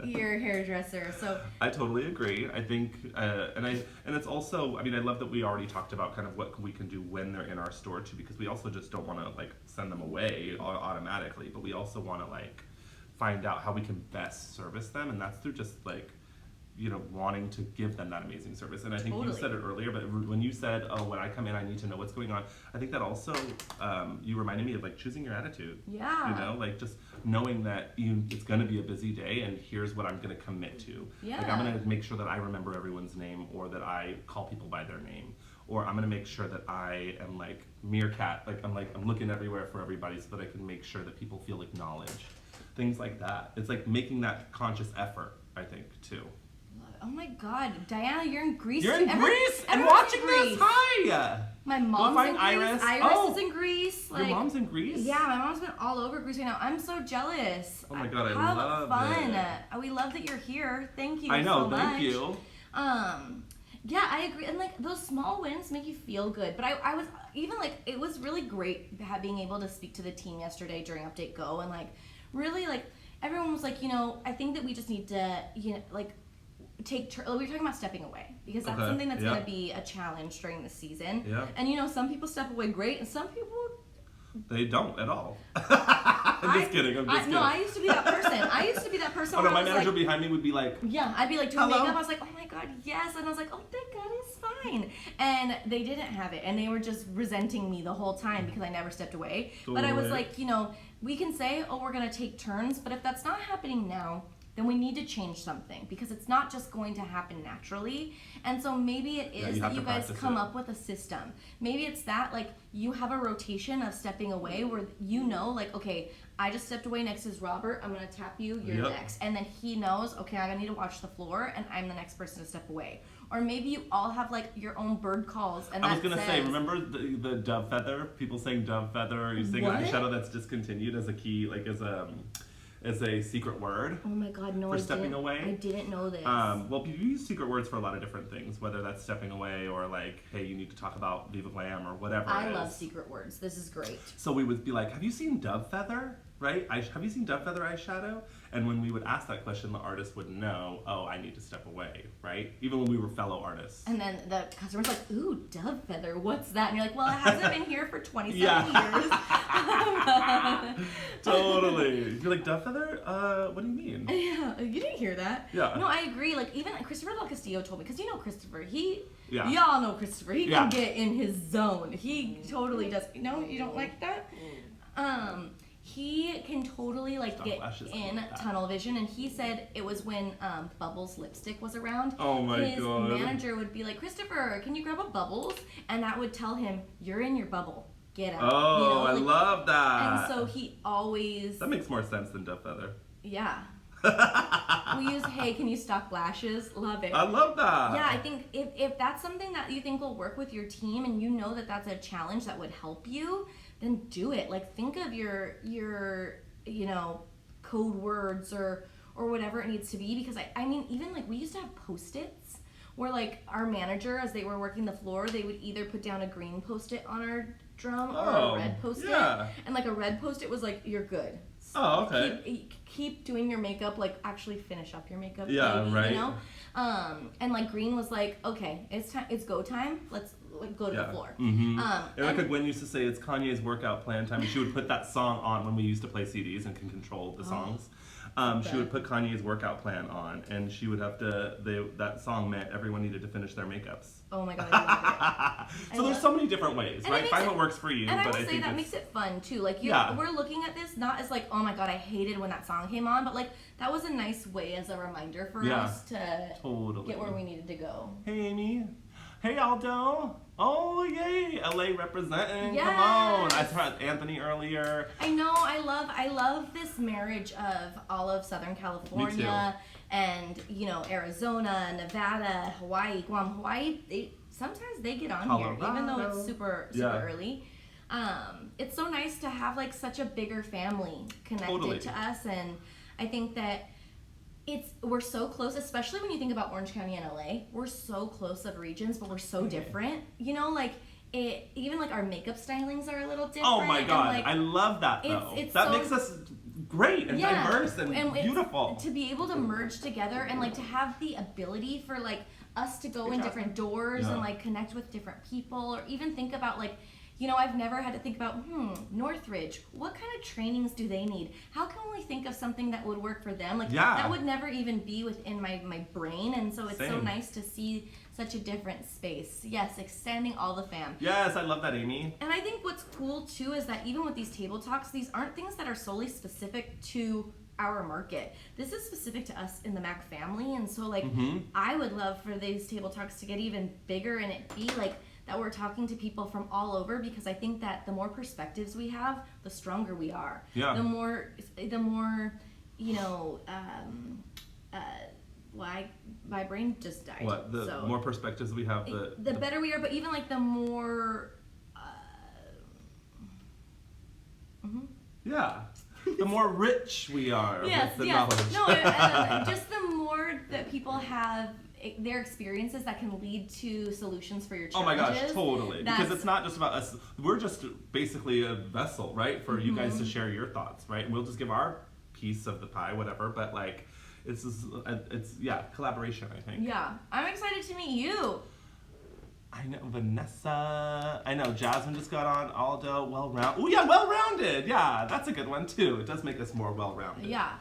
your hairdresser. So I totally agree. I think, and it's also, I mean, I love that we already talked about kind of what we can do when they're in our store too, because we also just don't want to, like, send them away automatically, but we also want to, like, find out how we can best service them, and that's through just, like, you know, wanting to give them that amazing service. And I think you said it earlier, but when you said, oh, when I come in, I need to know what's going on, I think that also, you reminded me of, like, choosing your attitude. Yeah. You know, like, just knowing that it's going to be a busy day and here's what I'm going to commit to. Yeah. Like, I'm going to make sure that I remember everyone's name, or that I call people by their name, or I'm going to make sure that I am, like, meerkat, I'm looking everywhere for everybody so that I can make sure that people feel acknowledged. Things like that. It's like making that conscious effort, I think, too. oh my God, Diana, you're in Greece. You're in Greece and everyone's watching in Greece. this. Hi. My mom's find in Greece. Iris is in Greece. Your mom's in Greece? Yeah, my mom's been all over Greece right now. I'm so jealous. Oh my God, I Have love fun. it. We love that you're here. Thank you I know, so much. thank you. Yeah, I agree. And, like, those small wins make you feel good. But I was even, like, it was really great being able to speak to the team yesterday during Update Go, and, like, really, like, everyone was like, you know, I think that we just need to, you know, like, we were talking about stepping away, because that's something that's going to be a challenge during the season. Yeah. And, you know, some people step away great, and some people... They don't at all. I'm just kidding. No, I used to be that person. Oh no, my where I was manager like, behind me would be like, yeah, I'd be like doing hello? makeup. I was like, oh my God, yes. And I was like, oh, thank God, it's fine. And they didn't have it. And they were just resenting me the whole time because I never stepped away. But I was like, you know, we can say, oh, we're going to take turns. But if that's not happening now, then we need to change something, because it's not just going to happen naturally. And so maybe it is that you guys come up with a system. Maybe it's that, like, you have a rotation of stepping away where, you know, like, okay, I just stepped away, next is Robert, I'm going to tap you, you're next. And then he knows, okay, I need to watch the floor, and I'm the next person to step away. Or maybe you all have, like, your own bird calls. And I was going to say, remember the dove feather? People saying dove feather, or you saying eyeshadow that's discontinued as a key, like, as a secret word. Oh my God, no, for stepping away. I didn't know this. Well, you use secret words for a lot of different things, whether that's stepping away or, like, hey, you need to talk about Viva Glam or whatever. I love secret words. This is great. So we would be like, have you seen dove feather? Right? Have you seen dove feather eyeshadow? And when we would ask that question, the artist would know, oh, I need to step away, right? Even when we were fellow artists. And then the customer's like, ooh, dove feather, what's that? And you're like, well, it hasn't been here for 27 years. Totally. You're like, dove feather? What do you mean? Yeah, you didn't hear that. Yeah. No, I agree. Like, even Christopher Del Castillo told me, because you know Christopher, Yeah. y'all know Christopher, he can get in his zone. He totally does. No, you don't like that? He can totally, like, get in tunnel vision, and he said it was when Bubbles lipstick was around. Oh my God. His manager would be like, Christopher, can you grab a Bubbles? And that would tell him, you're in your bubble. Get out. Oh, you know, I like, love that. And so he always... That makes more sense than dove feather. Yeah. We use, hey, can you stock lashes? Love it. I love that. Yeah, I think if that's something that you think will work with your team, and you know that that's a challenge that would help you, then do it. Like, think of your you know, code words or or whatever it needs to be. Because I mean, even like we used to have Post-its where like our manager, as they were working the floor, they would either put down a green Post-it on our drum or a red Post-it. Yeah. And like a red Post-it was like, you're good. Oh, okay. Keep doing your makeup, like actually finish up your makeup. Yeah, maybe, right. You know? And like green was like, okay, it's go time. Let's like go to the floor. Mm-hmm. Erica Gwen used to say it's Kanye's workout plan time, and she would put that song on when we used to play CDs and can control the songs. She would put Kanye's workout plan on, and she would have to. That song meant everyone needed to finish their makeups. Oh my god, I love it. So there's so many different ways, And right? it Find makes what works for you. And I but would I say think that it's- makes it fun too. Like Yeah. we're looking at this not as like, oh my god, I hated when that song came on, but like that was a nice way as a reminder for Yeah. us to Totally. get where we needed to go. Hey Amy. Hey Aldo. Oh yay, LA representing. Yes. Come on. I saw Anthony earlier. I know, I love this marriage of all of Southern California and, you know, Arizona, Nevada, Hawaii, Guam. Hawaii, sometimes they get on here, even though it's super early. It's so nice to have like such a bigger family connected to us, and I think that we're so close, especially when you think about Orange County and LA. We're so close of regions, but we're so different. You know, like even like our makeup stylings are a little different. Oh my god, and, like, I love that though. it's that so- makes us great and diverse and it's- beautiful. to be able to merge together and like to have the ability for like us to go in different doors and like connect with different people, or even think about like, you know, I've never had to think about, Northridge, what kind of trainings do they need? How can we think of something that would work for them? Like, that would never even be within my brain, and so it's so nice to see such a different space. Yes, extending all the fam. Yes, I love that, Amy. And I think what's cool, too, is that even with these table talks, these aren't things that are solely specific to our market. This is specific to us in the Mac family, and so, like, I would love for these table talks to get even bigger and it be, like, that we're talking to people from all over, because I think that the more perspectives we have, the stronger we are. Yeah. The more, you know, my brain just died. What? The more perspectives we have, the better we are, but even like the more, yeah, the more rich we are yes, with the yes. knowledge. No, just the more that people have their experiences that can lead to solutions for your Oh my challenges. gosh, totally. Because it's not just about us. We're just basically a vessel, right, for you guys to share your thoughts, right? We'll just give our piece of the pie, whatever. But like, it's collaboration, I think. Yeah, I'm excited to meet you. I know Vanessa. I know Jasmine just got on. Aldo, well-rounded. Oh yeah, well-rounded. Yeah, that's a good one too. It does make us more well-rounded. Yeah.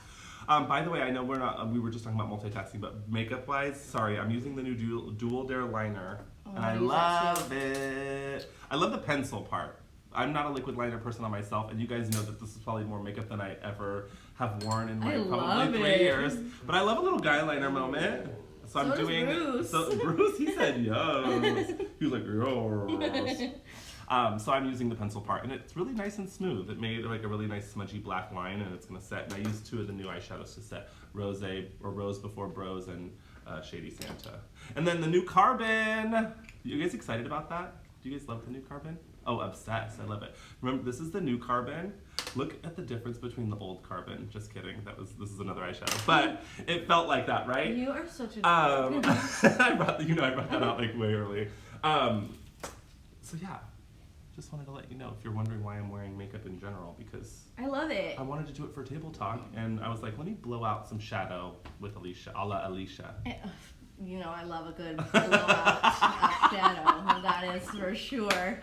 By the way, I know we're not. We were just talking about multitasking, but makeup-wise, sorry, I'm using the new Dual Dare liner, and I love it. I love the pencil part. I'm not a liquid liner person on myself, and you guys know that this is probably more makeup than I ever have worn in my probably 3 years. But I love a little guy liner moment. So I'm doing. Bruce. So Bruce, he said yes. He was like yes. So I'm using the pencil part, and it's really nice and smooth. It made like a really nice smudgy black line, and it's gonna set. And I used 2 of the new eyeshadows to set: Rose Before Bros and Shady Santa. And then the new Carbon. You guys excited about that? Do you guys love the new Carbon? Oh, obsessed! I love it. Remember, this is the new Carbon. Look at the difference between the old Carbon. Just kidding. This is another eyeshadow, but it felt like that, right? You are such a I brought that out like way early. So yeah. Just wanted to let you know if you're wondering why I'm wearing makeup in general, because I love it. I wanted to do it for table talk, and I was like, let me blow out some shadow with Alicia, a la Alicia. You know, I love a good blowout shadow. That is for sure.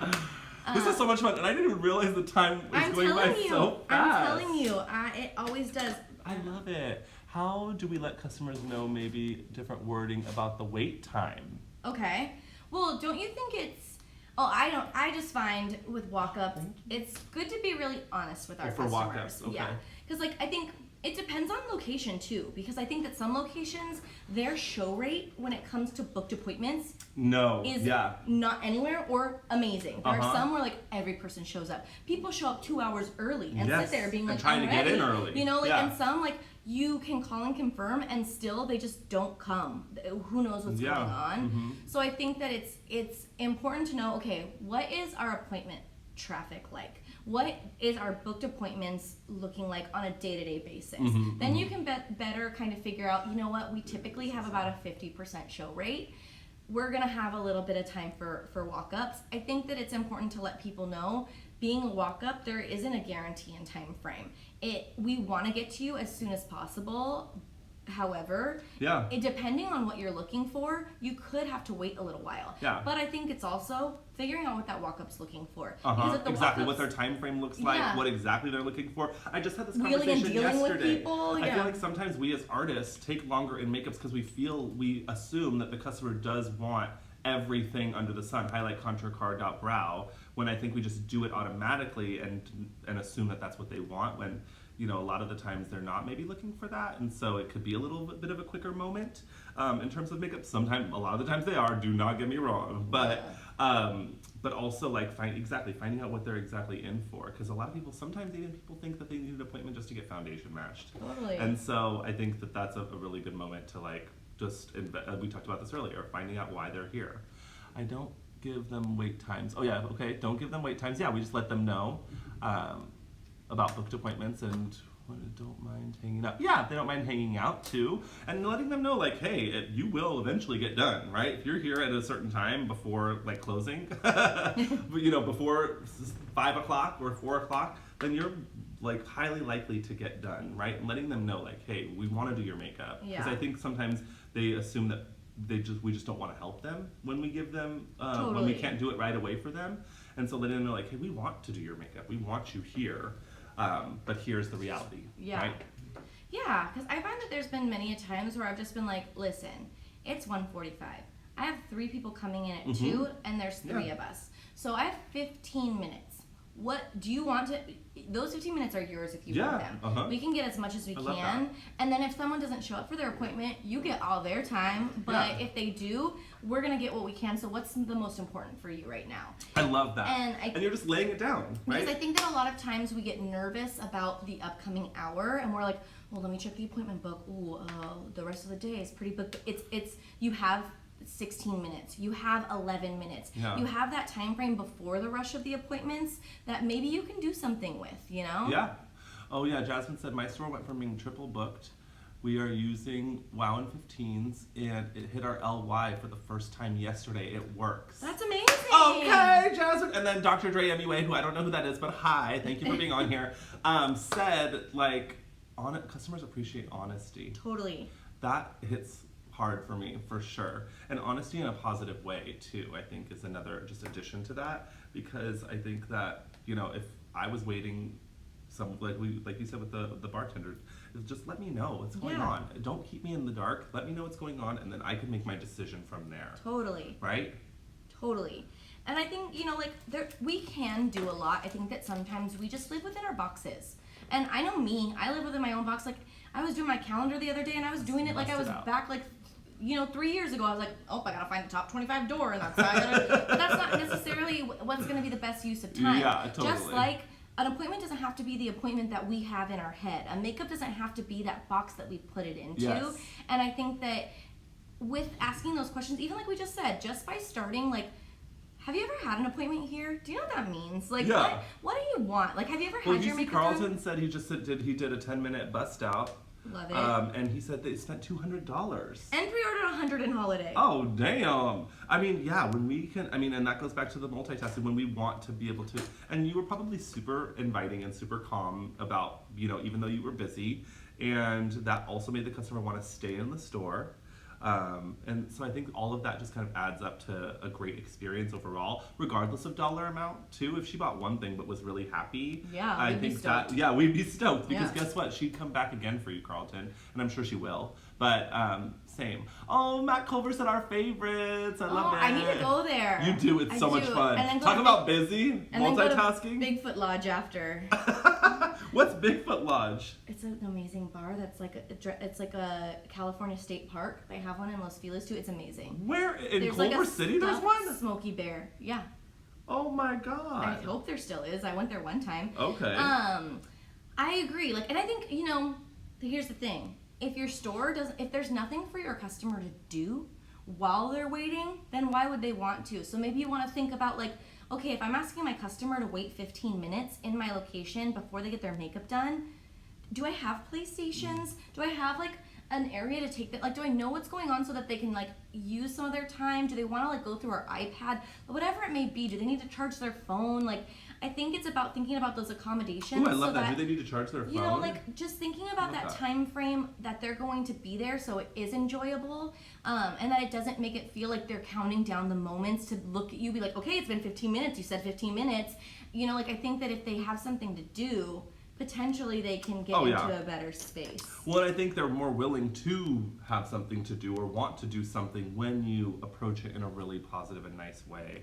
This is so much fun, and I didn't even realize the time was going by so fast. I'm telling you, it always does. I love it. How do we let customers know maybe different wording about the wait time? Okay. Well, don't you think it's... Oh, I don't. I just find with walk-ups, it's good to be really honest with our for customers. walk-ups, okay. Yeah. Because, like, I think it depends on location, too. Because I think that some locations, their show rate when it comes to booked appointments is not anywhere or amazing. There are some where, like, every person shows up. People show up 2 hours early and sit there being like, trying to get in early. You know, like, and some, like, you can call and confirm and still they just don't come. Who knows what's going on? So I think that it's important to know, okay, what is our appointment traffic like? what is our booked appointments looking like on a day-to-day basis. Mm-hmm, Then you can better kind of figure out, you know what, we typically have about a 50% show rate. We're gonna have a little bit of time for walk-ups. I think that it's important to let people know, being a walk-up, there isn't a guarantee in time frame. We want to get to you as soon as possible. However, Yeah. depending on what you're looking for, you could have to wait a little while. Yeah. But I think it's also figuring out what that walk-up's looking for. Because if the Exactly what walk-up's- their time frame looks like, Yeah. what exactly they're looking for. I just had this Wheeling and conversation dealing with yesterday. people, I yeah. feel like sometimes we as artists take longer in makeups because we assume that the customer does want everything under the sun, highlight, contour, carved out brow, when I think we just do it automatically and assume that that's what they want, when a lot of the times they're not maybe looking for that, and so it could be a little bit of a quicker moment in terms of makeup. Sometimes, a lot of the times they are, do not get me wrong, but also like finding out what they're exactly in for, because a lot of people, sometimes even people think that they need an appointment just to get foundation matched. Totally. And so I think that that's a really good moment to like we talked about this earlier, finding out why they're here. I don't give them wait times. Oh yeah, okay, don't give them wait times. Yeah, we just let them know about booked appointments and don't mind hanging out. Yeah, they don't mind hanging out too, and letting them know like, hey, you will eventually get done, right? If you're here at a certain time before like closing, before 5 o'clock or 4 o'clock, then you're like highly likely to get done, right? And letting them know like, hey, we want to do your makeup, because Yeah. I think sometimes they assume that we just don't want to help them when we give them when we Totally. can't do it right away for them. And so letting them know like, hey, we want to do your makeup, we want you here, but here's the reality. Yeah. Right? Yeah, because I find that there's been many a times where I've just been like, listen, it's 1:45. I have 3 people coming in at 2, and there's 3 Yeah. of us. So I have 15 minutes. What do you want to? Those 15 minutes are yours if you want Yeah, them. We can get as much as we I love can, and then if someone doesn't show up for their appointment, you get all their time. But Yeah. if they do, we're gonna get what we can. So what's the most important for you right now? I love that. And you're just laying it down, right? Because I think that a lot of times we get nervous about the upcoming hour, and we're like, well, let me check the appointment book. Ooh, the rest of the day is pretty booked. It's you have 16 minutes. You have 11 minutes. Yeah. You have that time frame before the rush of the appointments that maybe you can do something with, Yeah. Oh yeah, Jasmine said my store went from being triple booked. We are using WOW and 15s, and it hit our LY for the first time yesterday. It works. That's amazing. Okay, Jasmine. And then Dr. Dre MUA, who I don't know who that is, but hi, thank you for being on here, said like, customers appreciate honesty. Totally. That hits hard for me, for sure. And honesty in a positive way too, I think, is another just addition to that, because I think that, if I was waiting, like you said with the bartender, is just let me know what's going Yeah. on. Don't keep me in the dark. Let me know what's going on, and then I can make my decision from there. Totally. Right? Totally. And I think, we can do a lot. I think that sometimes we just live within our boxes. And I know me, I live within my own box. Like, I was doing my calendar the other day, and I was doing it like I was Bust it out. back, 3 years ago. I was like, oh, I gotta find the top 25 door, and that's how I gotta. But that's not necessarily what's gonna be the best use of time. Yeah, totally. Just like an appointment doesn't have to be the appointment that we have in our head. A makeup doesn't have to be that box that we put it into. Yes. And I think that with asking those questions, even like we just said, just by starting, like, have you ever had an appointment here? Do you know what that means? Like, Yeah. what do you want? Like, have you ever Well, had you your see, makeup Carlton done? said he did a 10-minute bust out. Love it. And he said they spent $200. And pre-ordered 100 in holiday. Oh, damn. I mean, yeah, when we can, and that goes back to the multitasking, when we want to be able to, and you were probably super inviting and super calm about, even though you were busy, and that also made the customer want to stay in the store. And so I think all of that just kind of adds up to a great experience overall, regardless of dollar amount too. If she bought one thing but was really happy, Yeah, I we'd be think stoked. that, yeah, we'd be stoked, because Yeah. guess what? She'd come back again for you, Carlton, and I'm sure she will. But same. Oh, Matt Culver said our favorites. I love it. I need to go there. You do. It's I so much do. fun. And then go Talk to about busy, and then go to multitasking. Bigfoot Lodge after. What's Bigfoot Lodge? It's an amazing bar that's like it's like a California state park. They have one in Los Feliz too. It's amazing. Where in There's Culver like a City? There's stuffed one. Smoky Bear. Yeah. Oh my I god. hope there still is. I went there one time. Okay. I agree. And I think, here's the thing. If your store if there's nothing for your customer to do while they're waiting, then why would they want to? So maybe you want to think about, like, okay, if I'm asking my customer to wait 15 minutes in my location before they get their makeup done, do I have PlayStations? Do I have like an area to take that? Like, do I know what's going on so that they can like use some of their time? Do they want to like go through our iPad? Whatever it may be. Do they need to charge their phone? Like, I think it's about thinking about those accommodations. Ooh, I love that. Do they need to charge their phone? You know, like just thinking about that time frame that they're going to be there, so it is enjoyable, and that it doesn't make it feel like they're counting down the moments to look at you, be like, okay, it's been 15 minutes. You said 15 minutes. You know, like I think that if they have something to do, potentially they can get into a better space. Well, I think they're more willing to have something to do or want to do something when you approach it in a really positive and nice way.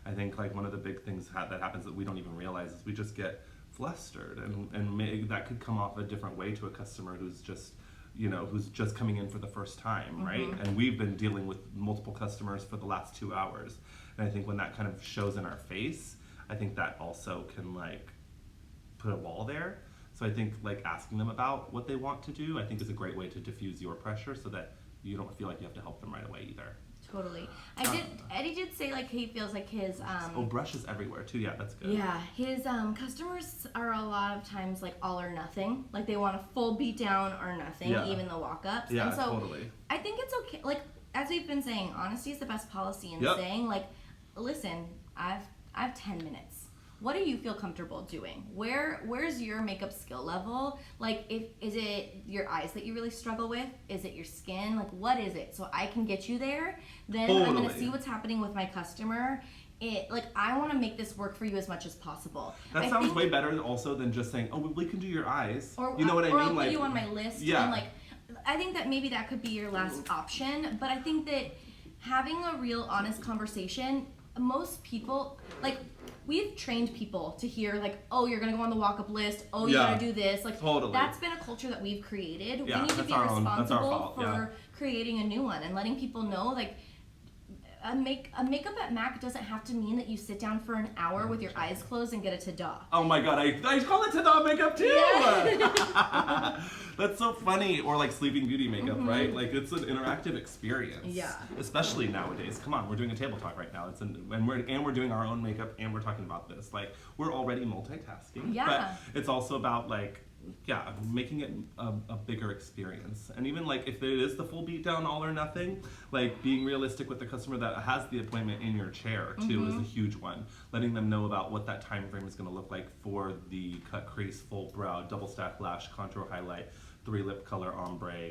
I think like one of the big things that happens that we don't even realize is we just get flustered, and that could come off a different way to a customer who's just, you know, who's just coming in for the first time, right? And we've been dealing with multiple customers for the last 2 hours, and I think when that kind of shows in our face, I think that also can like put a wall there. So I think like asking them about what they want to do, I think is a great way to diffuse your pressure so that you don't feel like you have to help them right away either. Totally. Eddie did say like he feels like his brushes everywhere too. Yeah, that's good. Yeah, his customers are a lot of times like all or nothing. Like they want a full beat down or nothing, even the walk ups. Yeah, and so totally. I think it's okay. Like as we've been saying, honesty is the best policy, and saying like, listen, I've 10 minutes. What do you feel comfortable doing? Where's your makeup skill level? Like, is it your eyes that you really struggle with? Is it your skin? Like, what is it? So I can get you there. Then I'm gonna see what's happening with my customer. I want to make this work for you as much as possible. That sounds way better also than just saying, oh, we can do your eyes. Or, you know what I mean? Or I'll like, put you on my list. Yeah. And like, I think that maybe that could be your last option. But I think that having a real honest conversation, most people, like, we've trained people to hear like, oh, you're gonna go on the walk-up list. Oh, you gotta do this. Like, that's been a culture that we've created. Yeah, we need to be that's our responsible fault. for creating a new one and letting people know like a makeup at MAC doesn't have to mean that you sit down for an hour with your eyes closed and get a ta-da. Oh my god, I call it ta-da makeup too! Yeah. That's so funny. Or like Sleeping Beauty makeup, right? Like it's an interactive experience. Yeah. Especially nowadays. Come on, we're doing a table talk right now. And we're doing our own makeup and we're talking about this. Like we're already multitasking. Yeah. But it's also about like making it a bigger experience. And even like if it is the full beat down all or nothing, like being realistic with the customer that has the appointment in your chair too is a huge one. Letting them know about what that time frame is going to look like for the cut crease, full brow, double stack lash, contour highlight, 3 lip color ombre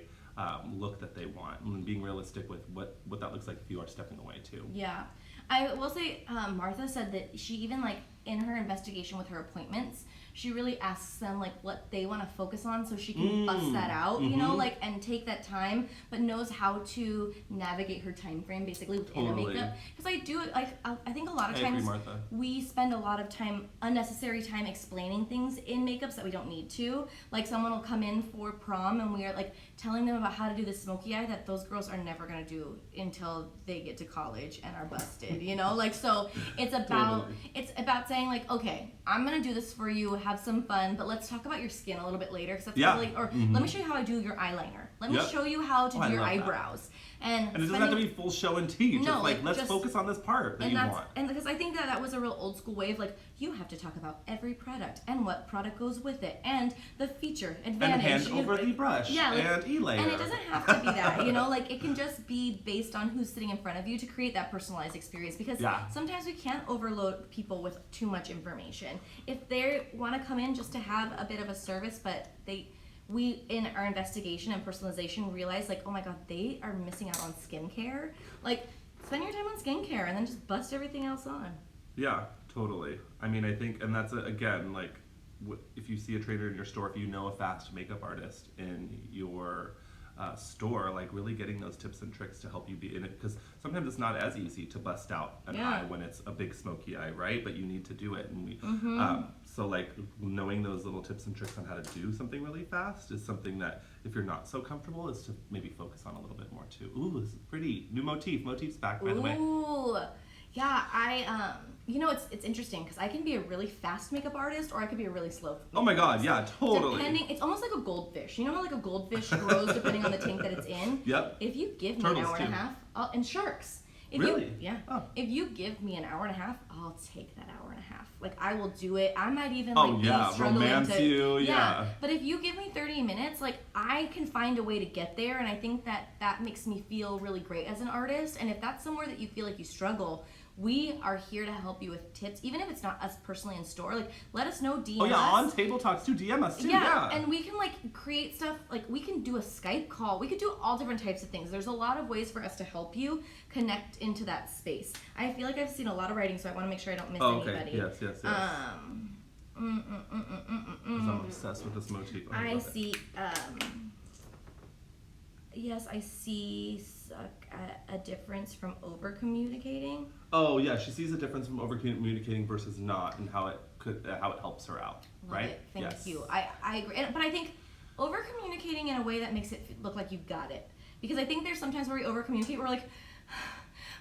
look that they want, and being realistic with what that looks like if you are stepping away too. Yeah. I will say Martha said that she even like in her investigation with her appointments, she really asks them like what they want to focus on so she can bust that out, you know, like and take that time, but knows how to navigate her time frame basically within a makeup. Because I do like I think a lot of times we spend a lot of time, unnecessary time explaining things in makeups that we don't need to. Like someone will come in for prom and we are like telling them about how to do the smoky eye that those girls are never gonna do until they get to college and are busted, you know? Like so it's about it's about saying like, okay, I'm gonna do this for you, have some fun, but let's talk about your skin a little bit later. Cause that's really, or let me show you how I do your eyeliner. Let me show you how to do your eyebrows. And it doesn't have to be full show and teach. No, it's like let's focus on this part that you want. And because I think that was a real old school way of like, you have to talk about every product and what product goes with it and the feature advantage. And hand over the brush and e-layer. And it doesn't have to be that, you know, like it can just be based on who's sitting in front of you to create that personalized experience, because sometimes we can't overload people with too much information. If they want to come in just to have a bit of a service, but we in our investigation and personalization realize like, oh my god, they are missing out on skincare. Like spend your time on skincare and then just bust everything else on. Yeah, totally. I mean, I think, and that's again, like if you see a trainer in your store, if you know a fast makeup artist in your store, like really getting those tips and tricks to help you be in it, because sometimes it's not as easy to bust out an eye when it's a big smoky eye, right? But you need to do it, and we so like knowing those little tips and tricks on how to do something really fast is something that if you're not so comfortable is to maybe focus on a little bit more too. Ooh, this is pretty new motif's back, by the way. Ooh, yeah, I you know, it's interesting because I can be a really fast makeup artist or I could be a really slow. Oh my god, yeah, totally. It's almost like a goldfish. You know how like a goldfish grows depending on the tank that it's in? Yep. If you give me an hour and a half, and sharks. Really? Yeah. Oh. If you give me an hour and a half, I'll take that hour and a half. Like, I will do it. I might even Oh, like yeah, be struggling romance to you, yeah. But if you give me 30 minutes, like, I can find a way to get there, and I think that makes me feel really great as an artist. And if that's somewhere that you feel like you struggle, we are here to help you with tips, even if it's not us personally in store. Like, let us know, DM Oh yeah, us. on Table Talks too. DM us too. Yeah, and we can like create stuff. Like, we can do a Skype call. We could do all different types of things. There's a lot of ways for us to help you connect into that space. I feel like I've seen a lot of writing, so I want to make sure I don't miss anybody. Yes. Because I'm obsessed with this motif. Oh, I love it. see. Yes, I see a difference from over communicating. Oh yeah, she sees a difference from over communicating versus not, and how it helps her out. Love right? it. Thank Yes. you. I agree. But I think over communicating in a way that makes it look like you've got it. Because I think there's sometimes where we over communicate, we're like,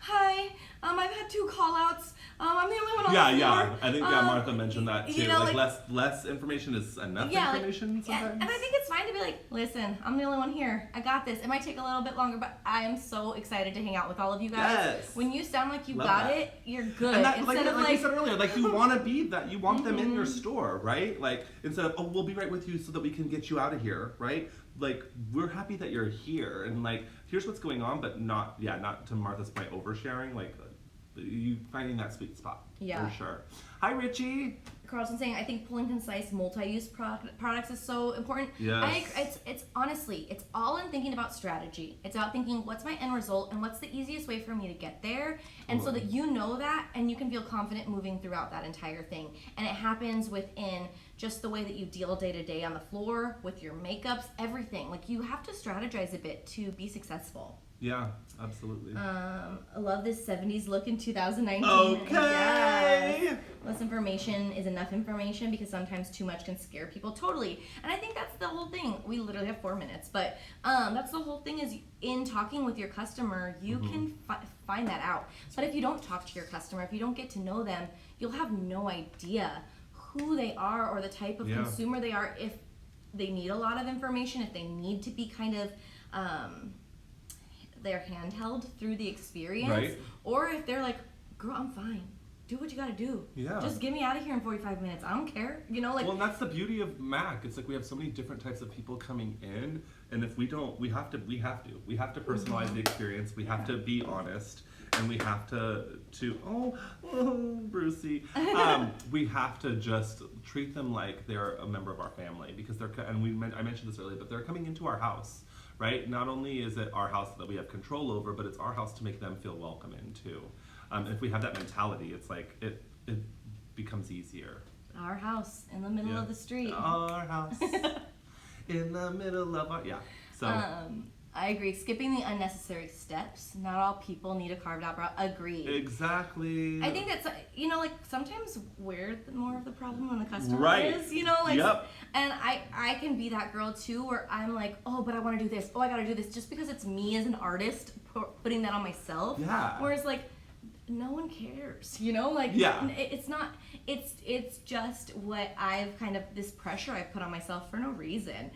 hi, I've had 2 call outs. I'm the only one on the floor. Yeah. I think Martha mentioned that too. you know, like less information is enough Yeah, information sometimes. and I think it's fine to be like, listen, I'm the only one here. I got this. It might take a little bit longer, but I am so excited to hang out with all of you guys. Yes. When you sound like you Love got that. it, you're good. And that, Instead of like you said earlier, like you want to be that, you want them in your Mm-hmm. store, right? Like instead of, oh, we'll be right with you so that we can get you out of here, right? Like we're happy that you're here, and like here's what's going on, but not to Martha's point, oversharing, like you finding that sweet spot. Yeah. For sure. Hi, Richie. Carlton saying, I think pulling concise multi-use products is so important. Yes. It's honestly, it's all in thinking about strategy. It's about thinking, what's my end result and what's the easiest way for me to get there, and so that you know that and you can feel confident moving throughout that entire thing. And it happens within just the way that you deal day to day on the floor with your makeups, everything. Like, you have to strategize a bit to be successful. Yeah, absolutely. I love this 70s look in 2019. Okay. Yes. Less information is enough information, because sometimes too much can scare people. Totally. And I think that's the whole thing. We literally have 4 minutes, but that's the whole thing, is in talking with your customer, you can find that out. But if you don't talk to your customer, if you don't get to know them, you'll have no idea who they are or the type of consumer they are, if they need a lot of information, if they need to be kind of they're handheld through the experience, Right. or if they're like, girl, I'm fine. Do what you gotta do. Yeah. Just get me out of here in 45 minutes. I don't care. You know, like. Well, and that's the beauty of Mac. It's like we have so many different types of people coming in, and if we don't, we have to personalize the experience. We have to be honest, and we have to Brucey. We have to just treat them like they're a member of our family, because I mentioned this earlier, but they're coming into our house. Right? Not only is it our house that we have control over, but it's our house to make them feel welcome in too. If we have that mentality, it's like it becomes easier. Our house in the middle of the street. Our house in the middle of our So I agree. Skipping the unnecessary steps. Not all people need a carved out brow. Agreed. exactly. I think that's, like sometimes we're more of the problem than the customer Right. is, like, Yep. and I can be that girl too, where I'm like, oh, but I want to do this. Oh, I got to do this, just because it's me as an artist putting that on myself. Yeah. Whereas like, no one cares, like, Yeah. it's not, it's just what I've kind of, this pressure I've put on myself for no reason.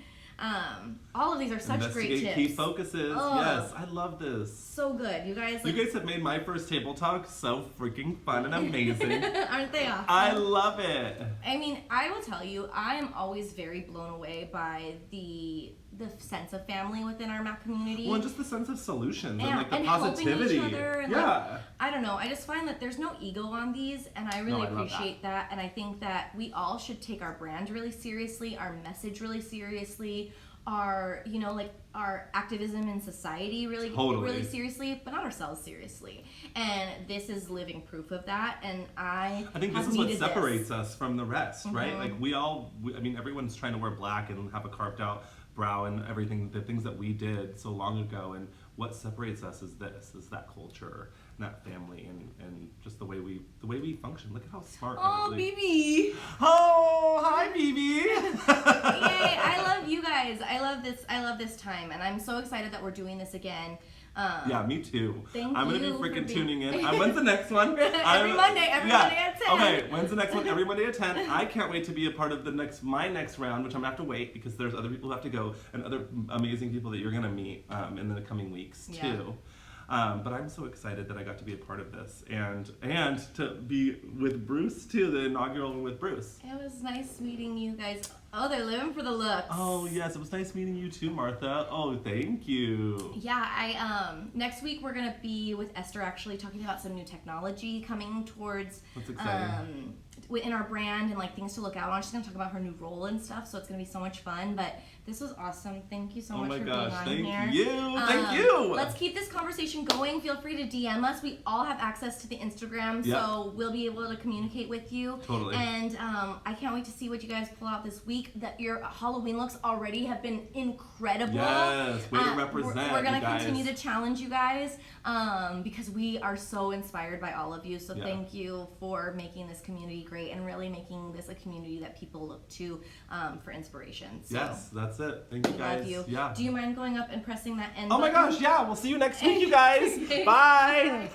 All of these are such great Investigate tips. key focuses. Oh. Yes, I love this. So good, you guys. You guys have made my first table talk so freaking fun and amazing. Aren't they awesome? I love it. I mean, I will tell you, I'm always very blown away by the sense of family within our Mac community. Well, and just the sense of solutions Yeah, and like the and helping positivity. each other, and yeah. I don't know. I just find that there's no ego on these, and I really I love appreciate that. And I think that we all should take our brand really seriously, our message really seriously, our our activism in society really Totally. seriously, but not ourselves seriously. And this is living proof of that. And I think have this is what needed separates this. us from the rest, right? Like everyone's trying to wear black and have a carved out brow and everything, the things that we did so long ago, and what separates us is that culture and that family and just the way we function. Look at how smart. Oh, BB. Oh, hi, BB. Yay, I love you guys. I love this time, and I'm so excited that we're doing this again. Yeah, me too. Thank I'm gonna you be for freaking being- tuning in. When's the next one? Every Monday at 10. Okay, when's the next one? Every Monday at 10. I can't wait to be a part of my next round, which I'm gonna have to wait because there's other people who have to go and other amazing people that you're gonna meet in the coming weeks too. But I'm so excited that I got to be a part of this and to be with Bruce too, the inaugural one with Bruce. It was nice meeting you guys. Oh, they're living for the looks. Oh yes, it was nice meeting you too, Martha. Oh, thank you. Yeah, next week we're gonna be with Esther actually talking about some new technology coming towards That's exciting. in our brand and like things to look out on. She's gonna talk about her new role and stuff, so it's gonna be so much fun. But this was awesome. Thank you so Oh much my for gosh, being on thank here. you. Thank you. Let's keep this conversation going. Feel free to DM us. We all have access to the Instagram, Yep. so we'll be able to communicate with you. Totally. And I can't wait to see what you guys pull out this week. That your Halloween looks already have been incredible. Yes, way to represent, We're gonna you guys. continue to challenge you guys because we are so inspired by all of you. So Yeah. thank you for making this community great and really making this a community that people look to for inspiration. So Yes, that's it. Thank you we guys. love you. Yeah. Do you mind going up and pressing that end Oh my button? gosh, yeah. We'll see you next week, you guys. Bye.